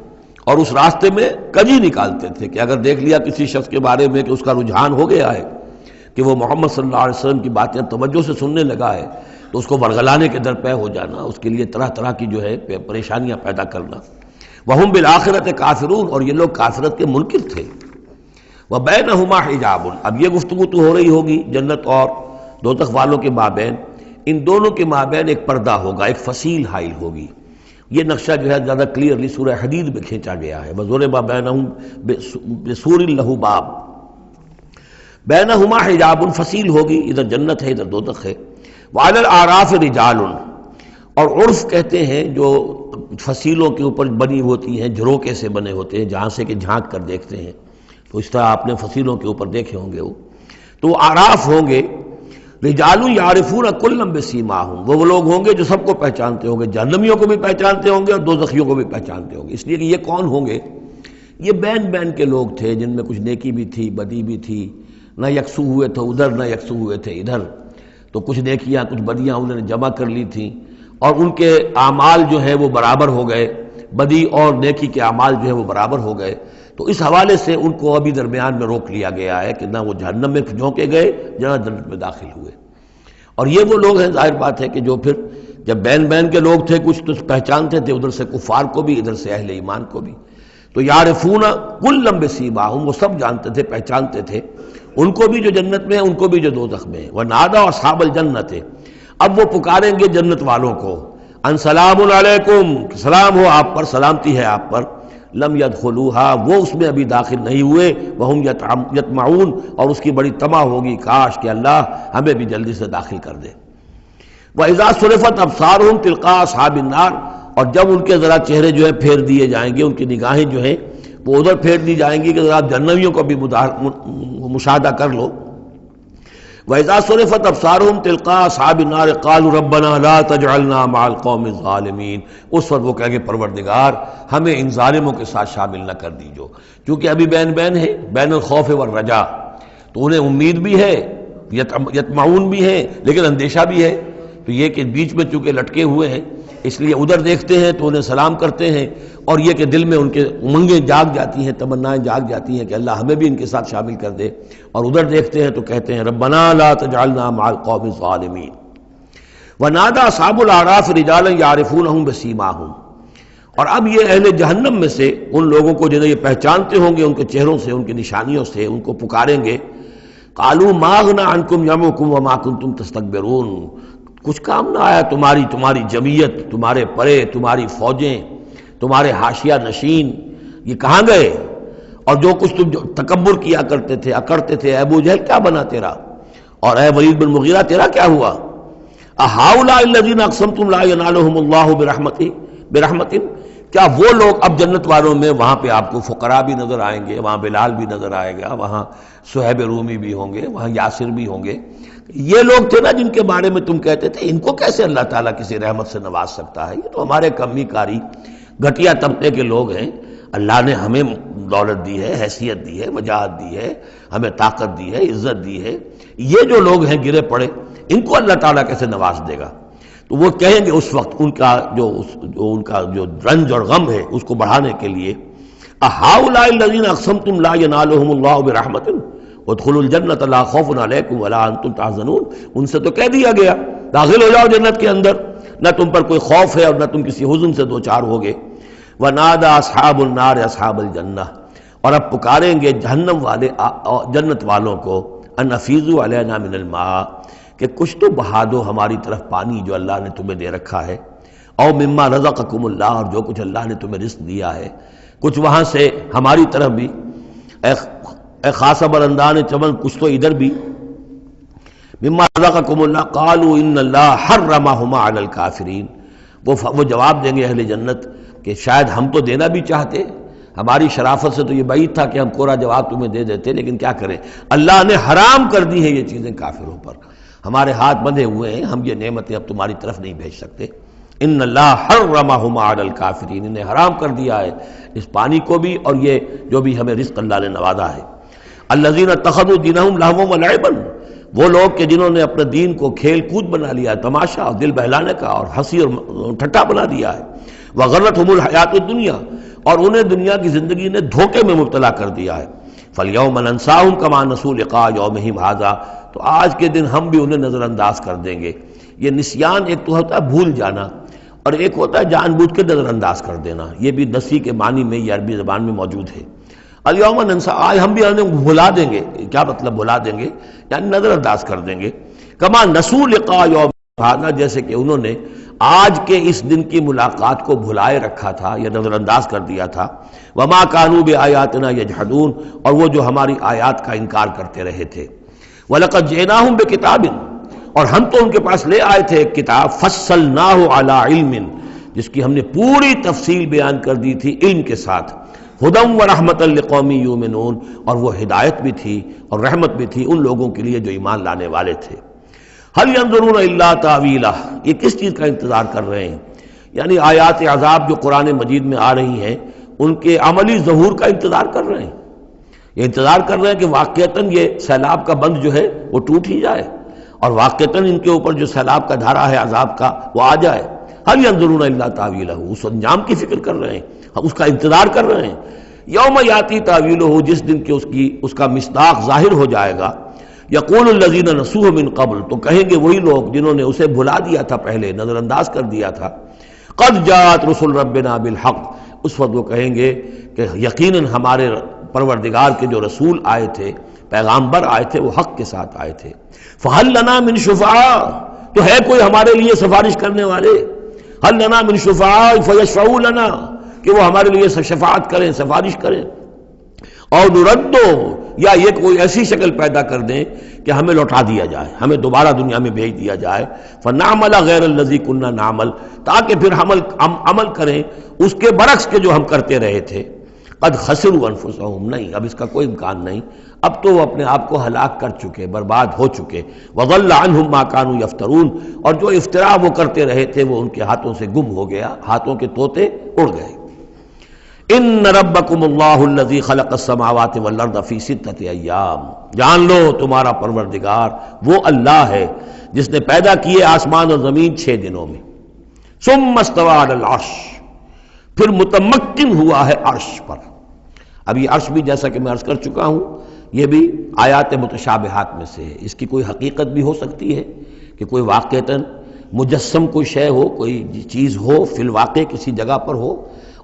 اور اس راستے میں کجی نکالتے تھے کہ اگر دیکھ لیا کسی شخص کے بارے میں کہ اس کا رجحان ہو گیا ہے کہ وہ محمد صلی اللہ علیہ وسلم کی باتیں توجہ سے سننے لگا ہے، تو اس کو ورگلانے کے درپے ہو جانا، اس کے لیے طرح طرح کی جو ہے پریشانیاں پیدا کرنا۔ وہم بالآخرۃ کافرون، اور یہ لوگ کافرت کے منکر تھے۔ وبینہما حجاب، اب یہ گفتگو تو ہو رہی ہوگی جنت اور دوزخ والوں کے مابین، ان دونوں کے مابین ایک پردہ ہوگا، ایک فصیل حائل ہوگی۔ یہ نقشہ جو ہے زیادہ کلیئرلی سورہ حدید میں کھینچا گیا ہے، وَضُرِبَ بَيْنَهُمْ بِسُورٍ لَهُ بَابٌ، بینہما حجاب، فصیل ہوگی، ادھر جنت ہے ادھر دوزخ ہے۔ وعلی الاعراف رجال، اور عرف کہتے ہیں جو فصیلوں کے اوپر بنی ہوتی ہیں، جھروکے سے بنے ہوتے ہیں جہاں سے کہ جھانک کر دیکھتے ہیں، تو اس طرح آپ نے فصیلوں کے اوپر دیکھے ہوں گے، تو اعراف ہوں گے۔ رجال یعرفون کلا بسیماہم، وہ لوگ ہوں گے جو سب کو پہچانتے ہوں گے، جہنمیوں کو بھی پہچانتے ہوں گے اور دوزخیوں کو بھی پہچانتے ہوں گے۔ اس لیے کہ یہ کون ہوں گے؟ یہ بین کے لوگ تھے جن میں کچھ نیکی بھی تھی، بدی بھی تھی، نہ یکسو ہوئے تھے ادھر نہ یکسو ہوئے تھے ادھر، تو کچھ نیکیاں کچھ بدیاں انہوں نے جمع کر لی تھیں، اور ان کے اعمال جو ہیں وہ برابر ہو گئے، بدی اور نیکی کے اعمال جو ہیں وہ برابر ہو گئے۔ تو اس حوالے سے ان کو ابھی درمیان میں روک لیا گیا ہے کہ نہ وہ جہنم میں جھونکے گئے نہ جنت میں داخل ہوئے۔ اور یہ وہ لوگ ہیں، ظاہر بات ہے کہ جو پھر جب بین کے لوگ تھے کچھ تو پہچانتے تھے ادھر سے کفار کو بھی ادھر سے اہل ایمان کو بھی، تو یعرفون کلا بسیماہم، وہ سب جانتے تھے پہچانتے تھے، ان کو بھی جو جنت میں ہے ان کو بھی جو دوزخ میں ہے۔ ونادوا اصحاب الجنت، اب وہ پکاریں گے جنت والوں کو، ان سلام علیکم، سلام ہو آپ پر، سلامتی ہے آپ پر، لم يدخلوها، وہ اس میں ابھی داخل نہیں ہوئے، وہم یطمعون، اور اس کی بڑی طمع ہوگی کاش کہ اللہ ہمیں بھی جلدی سے داخل کر دے۔ وَإِذَا صُرِفَتْ أَبْصَارُهُمْ تِلْقَاءَ أَصْحَابِ النَّارِ، اور جب ان کے ذرا چہرے جو ہے پھیر دیے جائیں گے، ان کی نگاہیں جو ہیں وہ ادھر پھیر دی جائیں گی کہ ذرا آپ جہنمیوں کو بھی مشاہدہ کر لو۔ وَإِذَا صُرِفَتْ أَبْصَارُهُمْ تِلْقَاءَ أَصْحَابِ النَّارِ قَالُوا رَبَّنَا لَا تَجْعَلْنَا مَعَ الْقَوْمِ الظَّالِمِينَ۔ اس وقت وہ کہیں گے پروردگار ہمیں ان ظالموں کے ساتھ شامل نہ کر دیجو، کیونکہ ابھی بین ہے، بین الخوف والرجا، تو انہیں امید بھی ہے، یطمعون بھی ہے، لیکن اندیشہ بھی ہے۔ تو یہ کہ بیچ میں چونکہ لٹکے ہوئے ہیں، اس لیے ادھر دیکھتے ہیں تو انہیں سلام کرتے ہیں، اور یہ کہ دل میں ان کے امنگیں جاگ جاتی ہیں، تمنائیں جاگ جاتی ہیں کہ اللہ ہمیں بھی ان کے ساتھ شامل کر دے، اور ادھر دیکھتے ہیں تو کہتے ہیں ربنا لا تجعلنا مع القوم الظالمین۔ ونادى اصحاب الاعراف رجالا يعرفونهم بسیماہم، اور اب یہ اہل جہنم میں سے ان لوگوں کو جنہیں یہ پہچانتے ہوں گے ان کے چہروں سے، ان کی نشانیوں سے، ان کو پکاریں گے، قالوا ما اغنى عنكم جمعكم وما كنتم تستكبرون، کچھ کام نہ آیا تمہاری جمعیت، تمہارے پرے، تمہاری فوجیں، تمہارے حاشیہ نشین، یہ کہاں گئے؟ اور جو کچھ تم تکبر کیا کرتے تھے، اکڑتے تھے، اے ابو جہل کیا بنا تیرا، اور اے ولید بن مغیرہ تیرا کیا ہوا؟ اہؤلاء الذین اقسمتم لا ینالهم اللہ برحمت، کیا وہ لوگ اب جنت والوں میں وہاں پہ آپ کو فقراء بھی نظر آئیں گے، وہاں بلال بھی نظر آئے گا، وہاں صہیب رومی بھی ہوں گے، وہاں یاسر بھی ہوں گے، یہ لوگ تھے نا جن کے بارے میں تم کہتے تھے ان کو کیسے اللہ تعالیٰ کسی رحمت سے نواز سکتا ہے، یہ تو ہمارے کمی کاری گھٹیا طبقے کے لوگ ہیں، اللہ نے ہمیں دولت دی ہے، حیثیت دی ہے، وجاہت دی ہے، ہمیں طاقت دی ہے، عزت دی ہے، یہ جو لوگ ہیں گرے پڑے ان کو اللہ تعالیٰ کیسے نواز دے گا؟ تو وہ کہیں گے اس وقت ان کا جو رنج اور غم ہے اس کو بڑھانے کے لیے، اہؤلاء الذین اقسمتم لا ینالهم اللہ برحمت ادخلوا الجنۃ لا خوف علیکم ولا انتم تحزنون، ان سے تو کہہ دیا گیا داخل ہو جاؤ جنت کے اندر، نہ تم پر کوئی خوف ہے اور نہ تم کسی حزن سے دوچار ہوگے۔ ونادى اصحاب النار اصحاب الجنہ، اور اب پکاریں گے جہنم والے جنت والوں کو، ان افیضوا علینا من الماء، کہ کچھ تو بہا دو ہماری طرف پانی جو اللہ نے تمہیں دے رکھا ہے، او مما رزقکم اللہ، اور جو کچھ اللہ نے تمہیں رزق دیا ہے کچھ وہاں سے ہماری طرف بھی، اے خاصہ برندان چمن کچھ تو ادھر بھی، مما رزقکم اللہ، قالوا ان اللہ حرمہما علی الکافرین، وہ جواب دیں گے اہل جنت کہ شاید ہم تو دینا بھی چاہتے، ہماری شرافت سے تو یہ بعید تھا کہ ہم کورا جواب تمہیں دے دیتے، لیکن کیا کریں، اللہ نے حرام کر دی ہے یہ چیزیں کافروں پر، ہمارے ہاتھ بندھے ہوئے ہیں، ہم یہ نعمتیں اب تمہاری طرف نہیں بھیج سکتے۔ ان اللہ حرمہما علی الکافرین، انہیں حرام کر دیا ہے اس پانی کو بھی اور یہ جو بھی ہمیں رزق اللہ نے نوازا ہے۔ الذین اتخذوا دینہم لہوا ولعبا، وہ لوگ کہ جنہوں نے اپنے دین کو کھیل کود بنا لیا، تماشا اور دل بہلانے کا اور ہنسی اور ٹھٹا بنا دیا ہے، وغرتہم الحیات الدنیا، اور انہیں دنیا کی زندگی نے دھوکے میں مبتلا کر دیا ہے۔ فالیوم ننساہم کما نسوا لقاء یومہم ھذا، تو آج کے دن ہم بھی انہیں نظر انداز کر دیں گے۔ یہ نسیان ایک تو ہوتا ہے بھول جانا، اور ایک ہوتا ہے جان بوجھ کے نظر انداز کر دینا، یہ بھی نسی کے معنی میں یہ عربی زبان میں موجود ہے۔ الیوم ننسا، آج ہم بھی انہیں بھلا دیں گے، کیا مطلب بھلا دیں گے؟ یعنی نظر انداز کر دیں گے، کما نسوا لقاء یوم ھذا، جیسے کہ انہوں نے آج کے اس دن کی ملاقات کو بھلائے رکھا تھا یا نظر انداز کر دیا تھا۔ وما كانوا بآیاتنا یجحدون، اور وہ جو ہماری آیات کا انکار کرتے رہے تھے۔ وَلَقَدْ جِئْنَاهُمْ بِكِتَابٍ، اور ہم تو ان کے پاس لے آئے تھے ایک کتاب، فَصَّلْنَاهُ عَلَىٰ عِلْمٍ، جس کی ہم نے پوری تفصیل بیان کر دی تھی علم کے ساتھ، ہدی وَرَحْمَةً لِقَوْمٍ یُؤْمِنُونَ، اور وہ ہدایت بھی تھی اور رحمت بھی تھی ان لوگوں کے لیے جو ایمان لانے والے تھے۔ هَلْ يَنظُرُونَ إِلَّا تَأْوِيلَهُ، یہ کس چیز کا انتظار کر رہے ہیں؟ یعنی آیات عذاب جو قرآن مجید میں آ رہی ہیں ان کے عملی ظہور کا انتظار کر رہے ہیں، یہ انتظار کر رہے ہیں کہ واقعتاً یہ سیلاب کا بند جو ہے وہ ٹوٹ ہی جائے، اور واقعتاً ان کے اوپر جو سیلاب کا دھارا ہے عذاب کا وہ آ جائے۔ هل ينظرون الا تاویلہ، اس انجام کی فکر کر رہے ہیں، اس کا انتظار کر رہے ہیں۔ یوم یاتی تاویلہ، جس دن کہ اس کا مصداق ظاہر ہو جائے گا۔ یقول الذین نسوہ من قبل، تو کہیں گے وہی لوگ جنہوں نے اسے بھلا دیا تھا، پہلے نظر انداز کر دیا تھا، قد جاءت رسل ربنا بالحق، اس وقت وہ کہیں گے کہ یقیناً ہمارے پروردگار کے جو رسول آئے تھے، پیغامبر آئے تھے، وہ حق کے ساتھ آئے تھے۔ فہل لنا من شفعاء، تو ہے کوئی ہمارے لیے سفارش کرنے والے؟ ہل لنا من شفعاء فیشفعوا لنا، کہ وہ ہمارے لیے شفاعت کریں، سفارش کریں۔ اور نردو، یا یہ کوئی ایسی شکل پیدا کر دیں کہ ہمیں لوٹا دیا جائے، ہمیں دوبارہ دنیا میں بھیج دیا جائے، فنعمل غیر الذی کنا نعمل، تاکہ پھر ہم عمل کریں اس کے برعکس کے جو ہم کرتے رہے تھے۔ قد خسروا انفسهم، نہیں اب اس کا کوئی امکان نہیں، اب تو وہ اپنے آپ کو ہلاک کر چکے، برباد ہو چکے۔ وضل عنہم ما كانوا یفترون، اور جو افتراء وہ کرتے رہے تھے وہ ان کے ہاتھوں سے گم ہو گیا، ہاتھوں کے طوطے اڑ گئے۔ ان ربکم اللہ الذی خلق السماوات والارض فی ستۃ ایام، جان لو تمہارا پروردگار وہ اللہ ہے جس نے پیدا کیے آسمان اور زمین 6 دنوں میں۔ ثم استوى علی العرش، پھر متمکن ہوا ہے عرش پر۔ اب یہ عرش بھی جیسا کہ میں عرض کر چکا ہوں یہ بھی آیات متشابہات میں سے ہے، اس کی کوئی حقیقت بھی ہو سکتی ہے کہ کوئی واقعتاً مجسم کوئی شے ہو، کوئی چیز ہو فی الواقع کسی جگہ پر ہو،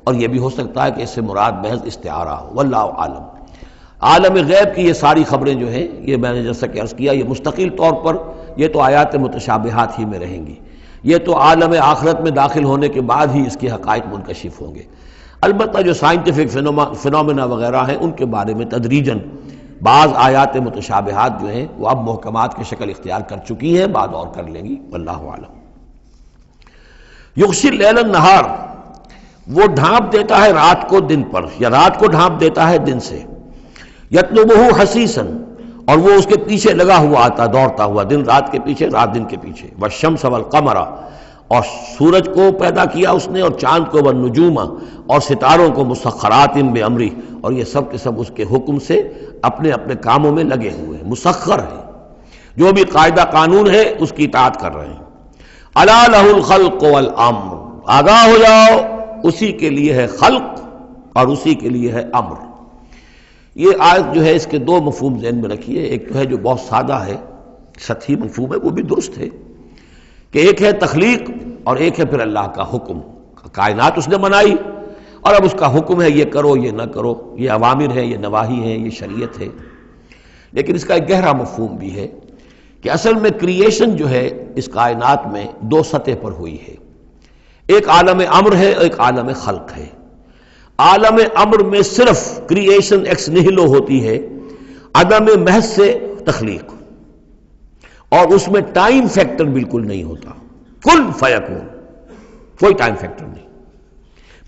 اور یہ بھی ہو سکتا ہے کہ اس سے مراد محض استعارہ ہو، واللہ عالم۔ عالم غیب کی یہ ساری خبریں جو ہیں، یہ میں نے جیسا کہ عرض کیا یہ مستقل طور پر یہ تو آیات متشابہات ہی میں رہیں گی، یہ تو عالم آخرت میں داخل ہونے کے بعد ہی اس کے حقائق منکشف ہوں گے۔ البتہ جو سائنٹیفک فنومینا وغیرہ ہیں ان کے بارے میں تدریجاً بعض آیات متشابہات جو ہیں وہ اب محکمات کی شکل اختیار کر چکی ہیں، بعد اور کر لیں گی، واللہ عالم۔ یغشی اللیل النہار، وہ ڈھانپ دیتا ہے رات کو دن پر، یا رات کو ڈھانپ دیتا ہے دن سے۔ یطلبہ حثیثا، اور وہ اس کے پیچھے لگا ہوا آتا، دوڑتا ہوا، دن رات کے پیچھے رات دن کے پیچھے۔ والشمس والقمر، اور سورج کو پیدا کیا اس نے اور چاند کو، والنجوم، اور ستاروں کو، مسخرات بامرہ، اور یہ سب کے سب اس کے حکم سے اپنے اپنے کاموں میں لگے ہوئے ہیں، مسخر ہیں، جو بھی قاعدہ قانون ہے اس کی اطاعت کر رہے ہیں۔ الا لہ الخلق والامر، آگاہ ہو جاؤ اسی کے لیے ہے خلق اور اسی کے لیے ہے امر۔ یہ آیت جو ہے اس کے 2 مفہوم ذہن میں رکھیے، ایک تو ہے جو بہت سادہ ہے، سطحی مفہوم ہے، وہ بھی درست ہے کہ ایک ہے تخلیق اور ایک ہے پھر اللہ کا حکم، کائنات اس نے بنائی اور اب اس کا حکم ہے یہ کرو یہ نہ کرو، یہ اوامر ہے، یہ نواہی ہے، یہ شریعت ہے۔ لیکن اس کا ایک گہرا مفہوم بھی ہے کہ اصل میں کریشن جو ہے اس کائنات میں 2 سطح پر ہوئی ہے، ایک عالم امر ہے، ایک عالم خلق ہے۔ عالم امر میں صرف کریشن ایکس نہلو ہوتی ہے، عدم محض سے تخلیق، اور اس میں ٹائم فیکٹر بالکل نہیں ہوتا، کن فیکون، کوئی ٹائم فیکٹر نہیں،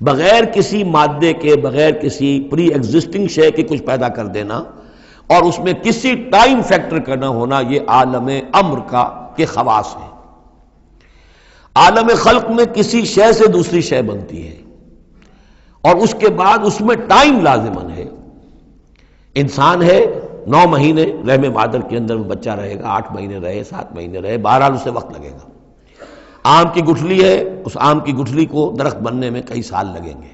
بغیر کسی مادے کے، بغیر کسی پری ایگزسٹنگ شے کے کچھ پیدا کر دینا اور اس میں کسی ٹائم فیکٹر کا نہ ہونا، یہ عالم امر کے خواص ہے۔ عالم خلق میں کسی شے سے دوسری شے بنتی ہے اور اس کے بعد اس میں ٹائم لازمن ہے۔ انسان ہے 9 مہینے رحم مادر کے اندر وہ بچہ رہے گا، 8 مہینے رہے، 7 مہینے رہے، بہرحال اسے وقت لگے گا۔ آم کی گٹھلی ہے، اس آم کی گٹھلی کو درخت بننے میں کئی سال لگیں گے۔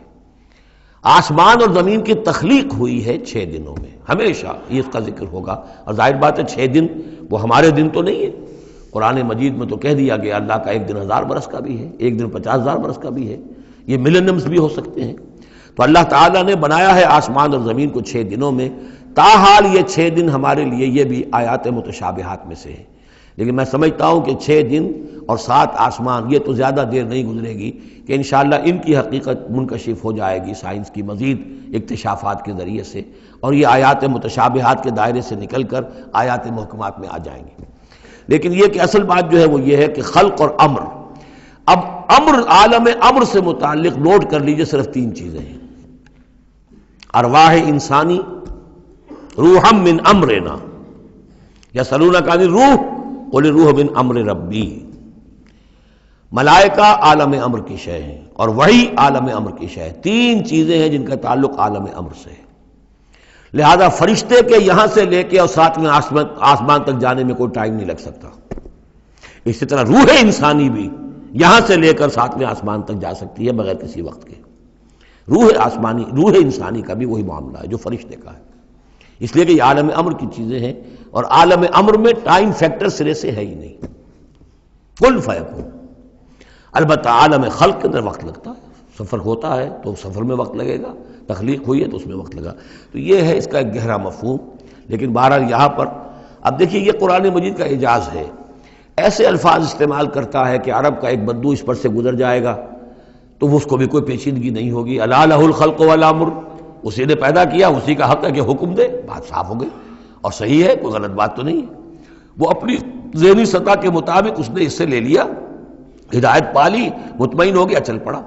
آسمان اور زمین کی تخلیق ہوئی ہے 6 دنوں میں، ہمیشہ یہ اس کا ذکر ہوگا، اور ظاہر بات ہے 6 دن وہ ہمارے دن تو نہیں ہے، قرآن مجید میں تو کہہ دیا گیا اللہ کا ایک دن 1000 برس کا بھی ہے، ایک دن 50,000 برس کا بھی ہے، یہ ملینمز بھی ہو سکتے ہیں۔ تو اللہ تعالیٰ نے بنایا ہے آسمان اور زمین کو 6 دنوں میں، تاحال یہ 6 دن ہمارے لیے یہ بھی آیات متشابہات میں سے ہے، لیکن میں سمجھتا ہوں کہ 6 دن اور 7 آسمان یہ تو زیادہ دیر نہیں گزرے گی کہ انشاءاللہ ان کی حقیقت منکشف ہو جائے گی سائنس کی مزید اکتشافات کے ذریعے سے، اور یہ آیات متشابہات کے دائرے سے نکل کر آیات محکمات میں آ جائیں گی۔ لیکن یہ کہ اصل بات جو ہے وہ یہ ہے کہ خلق اور امر، اب امر، عالم امر سے متعلق نوٹ کر لیجئے صرف 3 چیزیں ہیں، ارواح انسانی، روحم من امرنا، یسألونک عن الروح قل الروح من امر ربی، ملائکہ عالم امر کی شے ہیں اور وحی عالم امر کی شے ہے۔ 3 چیزیں ہیں جن کا تعلق عالم امر سے ہے، لہذا فرشتے کے یہاں سے لے کے اور 7ویں آسمان تک جانے میں کوئی ٹائم نہیں لگ سکتا۔ اسی طرح روح انسانی بھی یہاں سے لے کر 7ویں آسمان تک جا سکتی ہے بغیر کسی وقت کے۔ روح انسانی کا بھی وہی معاملہ ہے جو فرشتے کا ہے، اس لیے کہ یہ عالم امر کی چیزیں ہیں، اور عالم امر میں ٹائم فیکٹر سرے سے ہے ہی نہیں، کن فیکون۔ البتہ عالم خلق کے اندر وقت لگتا ہے، سفر ہوتا ہے تو سفر میں وقت لگے گا، تخلیق ہوئی ہے تو اس میں وقت لگا، تو یہ ہے اس کا ایک گہرا مفہوم۔ لیکن بہرحال یہاں پر اب دیکھیے یہ قرآن مجید کا اعجاز ہے، ایسے الفاظ استعمال کرتا ہے کہ عرب کا ایک بدو اس پر سے گزر جائے گا تو اس کو بھی کوئی پیچیدگی نہیں ہوگی۔ الا لہ الخلق والامر، اسی نے پیدا کیا، اسی کا حق ہے کہ حکم دے، بات صاف ہو گئی اور صحیح ہے، کوئی غلط بات تو نہیں ہے۔ وہ اپنی ذہنی سطح کے مطابق اس نے اس سے لے لیا، ہدایت پا لی، مطمئن ہو گیا، چل پڑا۔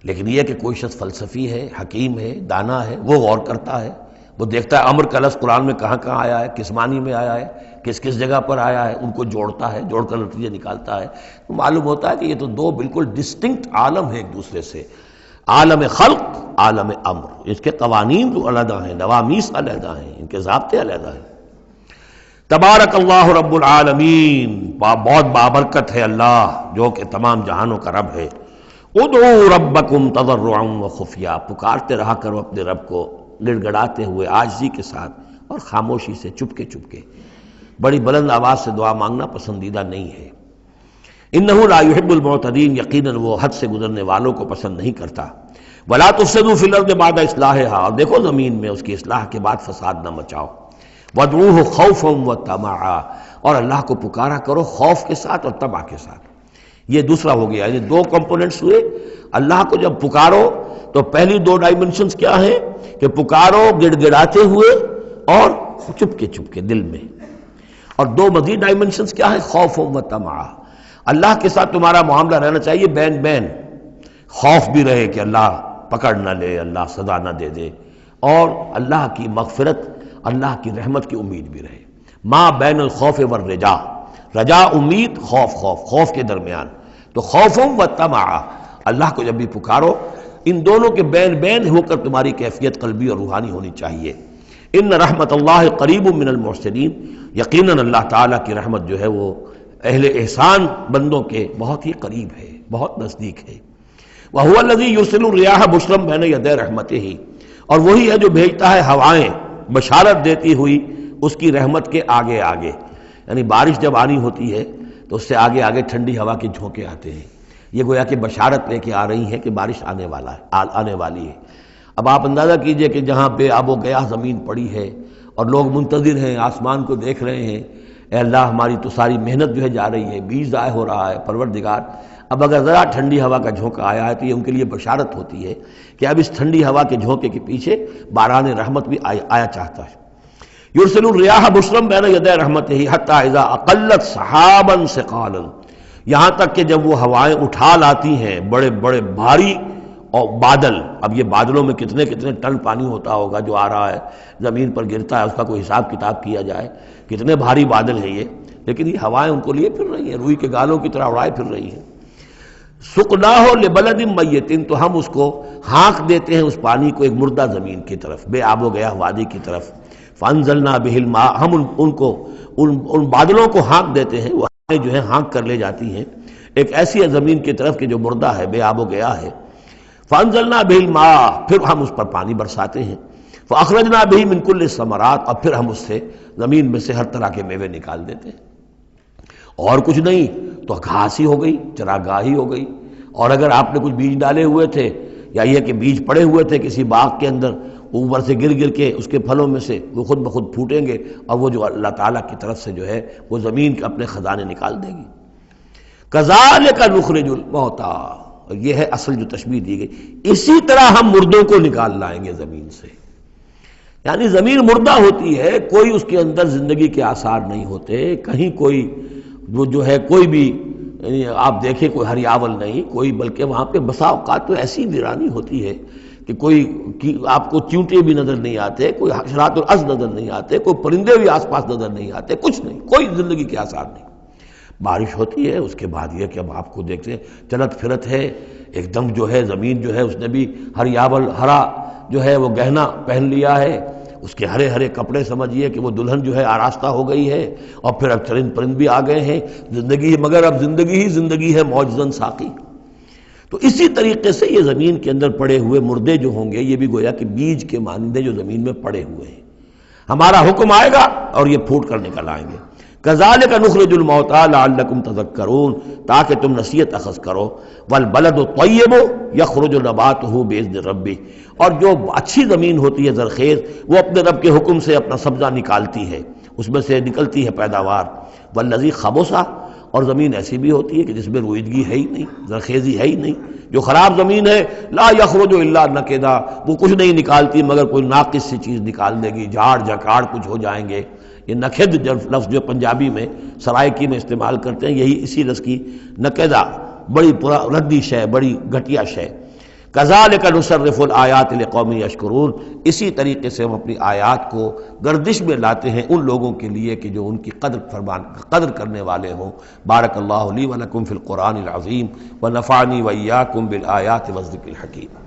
لیکن یہ کہ کوئی شخص فلسفی ہے، حکیم ہے، دانا ہے، وہ غور کرتا ہے، وہ دیکھتا ہے امر کا لفظ قرآن میں کہاں کہاں آیا ہے، کس معنی میں آیا ہے، کس کس جگہ پر آیا ہے، ان کو جوڑتا ہے، جوڑ کر نتیجے نکالتا ہے، تو معلوم ہوتا ہے کہ یہ تو دو بالکل ڈسٹنکٹ عالم ہیں ایک دوسرے سے، عالم خلق، عالم امر، اس کے قوانین جو علیحدہ ہیں، نوامیس علیحدہ ہیں، ان کے ضابطے علیحدہ ہیں۔ تبارک اللہ رب العالمین، بہت بابرکت ہے اللہ جو کہ تمام جہانوں کا رب ہے۔ ادعوا ربکم تضرعا وخفیا، پکارتے رہا کرو اپنے رب کو گڑ گڑاتے ہوئے، عاجزی کے ساتھ اور خاموشی سے، چپکے چپکے۔ بڑی بلند آواز سے دعا مانگنا پسندیدہ نہیں ہے۔ انہ لا یحب المعتدین، یقیناً وہ حد سے گزرنے والوں کو پسند نہیں کرتا۔ ولا تفسدوا فی الارض بعد اصلاحها، اور دیکھو زمین میں اس کی اصلاح کے بعد فساد نہ مچاؤ۔ وادعوہ خوفا وطمعا، اور اللہ کو پکارا کرو خوف کے ساتھ اور طمع کے ساتھ۔ یہ دوسرا ہو گیا، یہ دو کمپوننٹس ہوئے۔ اللہ کو جب پکارو تو پہلی دو ڈائمنشنز کیا ہیں کہ پکارو گڑ گڑاتے ہوئے اور چپکے چپکے دل میں، اور دو مزید ڈائمنشنز کیا ہیں، خوف و طمع۔ اللہ کے ساتھ تمہارا معاملہ رہنا چاہیے بین بین، خوف بھی رہے کہ اللہ پکڑ نہ لے، اللہ سزا نہ دے دے، اور اللہ کی مغفرت، اللہ کی رحمت کی امید بھی رہے۔ ما بین الخوف والرجا، رجا امید، خوف خوف، خوف کے درمیان، تو خوف و طمع، اللہ کو جب بھی پکارو ان دونوں کے بین بین ہو کر تمہاری کیفیت قلبی اور روحانی ہونی چاہیے۔ ان رحمت اللہ قریب من المحسنین، یقیناً اللہ تعالیٰ کی رحمت جو ہے وہ اہل احسان بندوں کے بہت ہی قریب ہے، بہت نزدیک ہے۔ وَهُوَ الَّذِي يُرْسِلُ الرِّيَاحَ بُشْرًا بَيْنَ يَدَيْ رَحْمَتِهِ، اور وہی ہے جو بھیجتا ہے ہوائیں بشارت دیتی ہوئی اس کی رحمت کے آگے آگے، یعنی بارش جب آنی ہوتی ہے تو اس سے آگے آگے ٹھنڈی ہوا کے جھونکے آتے ہیں، یہ گویا کہ بشارت لے کے آ رہی ہے کہ بارش آنے والی ہے۔ اب آپ اندازہ کیجئے کہ جہاں بے آب و گیا زمین پڑی ہے اور لوگ منتظر ہیں، آسمان کو دیکھ رہے ہیں، اے اللہ ہماری تو ساری محنت جو ہے جا رہی ہے، بیج ضائع ہو رہا ہے، پروردگار اب اگر ذرا ٹھنڈی ہوا کا جھونکا آیا ہے تو یہ ان کے لیے بشارت ہوتی ہے کہ اب اس ٹھنڈی ہوا کے جھونکے کے پیچھے باران رحمت بھی آیا چاہتا ہے۔ یرسل الریاح بشرا بین یدی رحمتہ حتی اذا اقلت سحابا ثقالا، یہاں تک کہ جب وہ ہوائیں اٹھا لاتی ہیں بڑے بڑے بھاری اور بادل، اب یہ بادلوں میں کتنے کتنے ٹن پانی ہوتا ہوگا جو آ رہا ہے زمین پر گرتا ہے، اس کا کوئی حساب کتاب کیا جائے کتنے بھاری بادل ہیں یہ، لیکن یہ ہوائیں ان کو لیے پھر رہی ہیں، روئی کے گالوں کی طرح اڑائے پھر رہی ہیں۔ سقناہ لبلد میت، تو ہم اس کو ہانک دیتے ہیں اس پانی کو ایک مردہ زمین کی طرف، بے آب و گیا وادی کی طرف۔ فانزلنا بہ الماء، ہم ان بادلوں کو ہانک دیتے ہیں، وہ جو ہے ہانک کر لے جاتی ہیں ایک ایسی زمین کی طرف کہ جو مردہ ہے، بے آب و گیا ہے۔ فانزلنا بہ الماء، پھر ہم اس پر پانی برساتے ہیں۔ فاخرجنا بہ من کل الثمرات، اور پھر ہم اس سے زمین میں سے ہر طرح کے میوے نکال دیتے ہیں۔ اور کچھ نہیں تو گھاس ہی ہو گئی، چراگاہی ہو گئی، اور اگر آپ نے کچھ بیج ڈالے ہوئے تھے یا یہ کہ بیج پڑے ہوئے تھے کسی باغ کے اندر، اوپر سے گر گر کے اس کے پھلوں میں سے وہ خود بخود پھوٹیں گے، اور وہ جو اللہ تعالیٰ کی طرف سے جو ہے وہ زمین کے اپنے خزانے نکال دے گی۔ کذالک نخرج الموتیٰ، یہ ہے اصل جو تشبیہ دی گئی، اسی طرح ہم مردوں کو نکال لائیں گے زمین سے۔ یعنی زمین مردہ ہوتی ہے، کوئی اس کے اندر زندگی کے آثار نہیں ہوتے، کہیں کوئی وہ جو ہے کوئی بھی آپ دیکھیں کوئی ہریاول نہیں کوئی، بلکہ وہاں پہ بسا اوقات تو ایسی ویرانی ہوتی ہے کہ کوئی آپ کو چیونٹے بھی نظر نہیں آتے، کوئی حشرات الارض نظر نہیں آتے، کوئی پرندے بھی آس پاس نظر نہیں آتے، کچھ نہیں، کوئی زندگی کے آثار نہیں۔ بارش ہوتی ہے، اس کے بعد یہ کہ اب آپ کو دیکھتے ہیں چلت پھرت ہے، ایک دم جو ہے زمین جو ہے اس نے بھی ہریاول ہرا جو ہے وہ گہنا پہن لیا ہے، اس کے ہرے ہرے کپڑے سمجھیے کہ وہ دلہن جو ہے آراستہ ہو گئی ہے، اور پھر اب چرند پرند بھی آ گئے ہیں، زندگی مگر اب زندگی ہی زندگی ہے معجزاً ساقی۔ تو اسی طریقے سے یہ زمین کے اندر پڑے ہوئے مردے جو ہوں گے یہ بھی گویا کہ بیج کے مانندے جو زمین میں پڑے ہوئے ہیں، ہمارا حکم آئے گا اور یہ پھوٹ کر نکل آئیں گے۔ کذالک نخرج الموتیٰ لعلکم تذکرون، تاکہ تم نصیحت اخذ کرو۔ والبلد الطیب یخرج نباتہ باذن ربہ، اور جو اچھی زمین ہوتی ہے زرخیز، وہ اپنے رب کے حکم سے اپنا سبزہ نکالتی ہے، اس میں سے نکلتی ہے پیداوار۔ والذی خبث، اور زمین ایسی بھی ہوتی ہے کہ جس میں روئیدگی ہے ہی نہیں، زرخیزی ہے ہی نہیں، جو خراب زمین ہے لا یخرج الا نکدا، وہ کچھ نہیں نکالتی مگر کوئی ناقص سی چیز نکال دے گی، جھاڑ جھکاڑ کچھ ہو جائیں گے۔ یہ نکد لفظ جو پنجابی میں سرائکی میں استعمال کرتے ہیں، یہی اسی لفظ کی نکدہ، بڑی ردی شے، بڑی گھٹیا شے۔ کذالک نصرف الآیات لقوم یشکرون، اسی طریقے سے ہم اپنی آیات کو گردش میں لاتے ہیں ان لوگوں کے لیے کہ جو ان کی قدر کرنے والے ہوں۔ بارک اللہ لی ولکم فی القرآن العظیم ونفعنی وإیاکم بالآیات والذکر الحکیم۔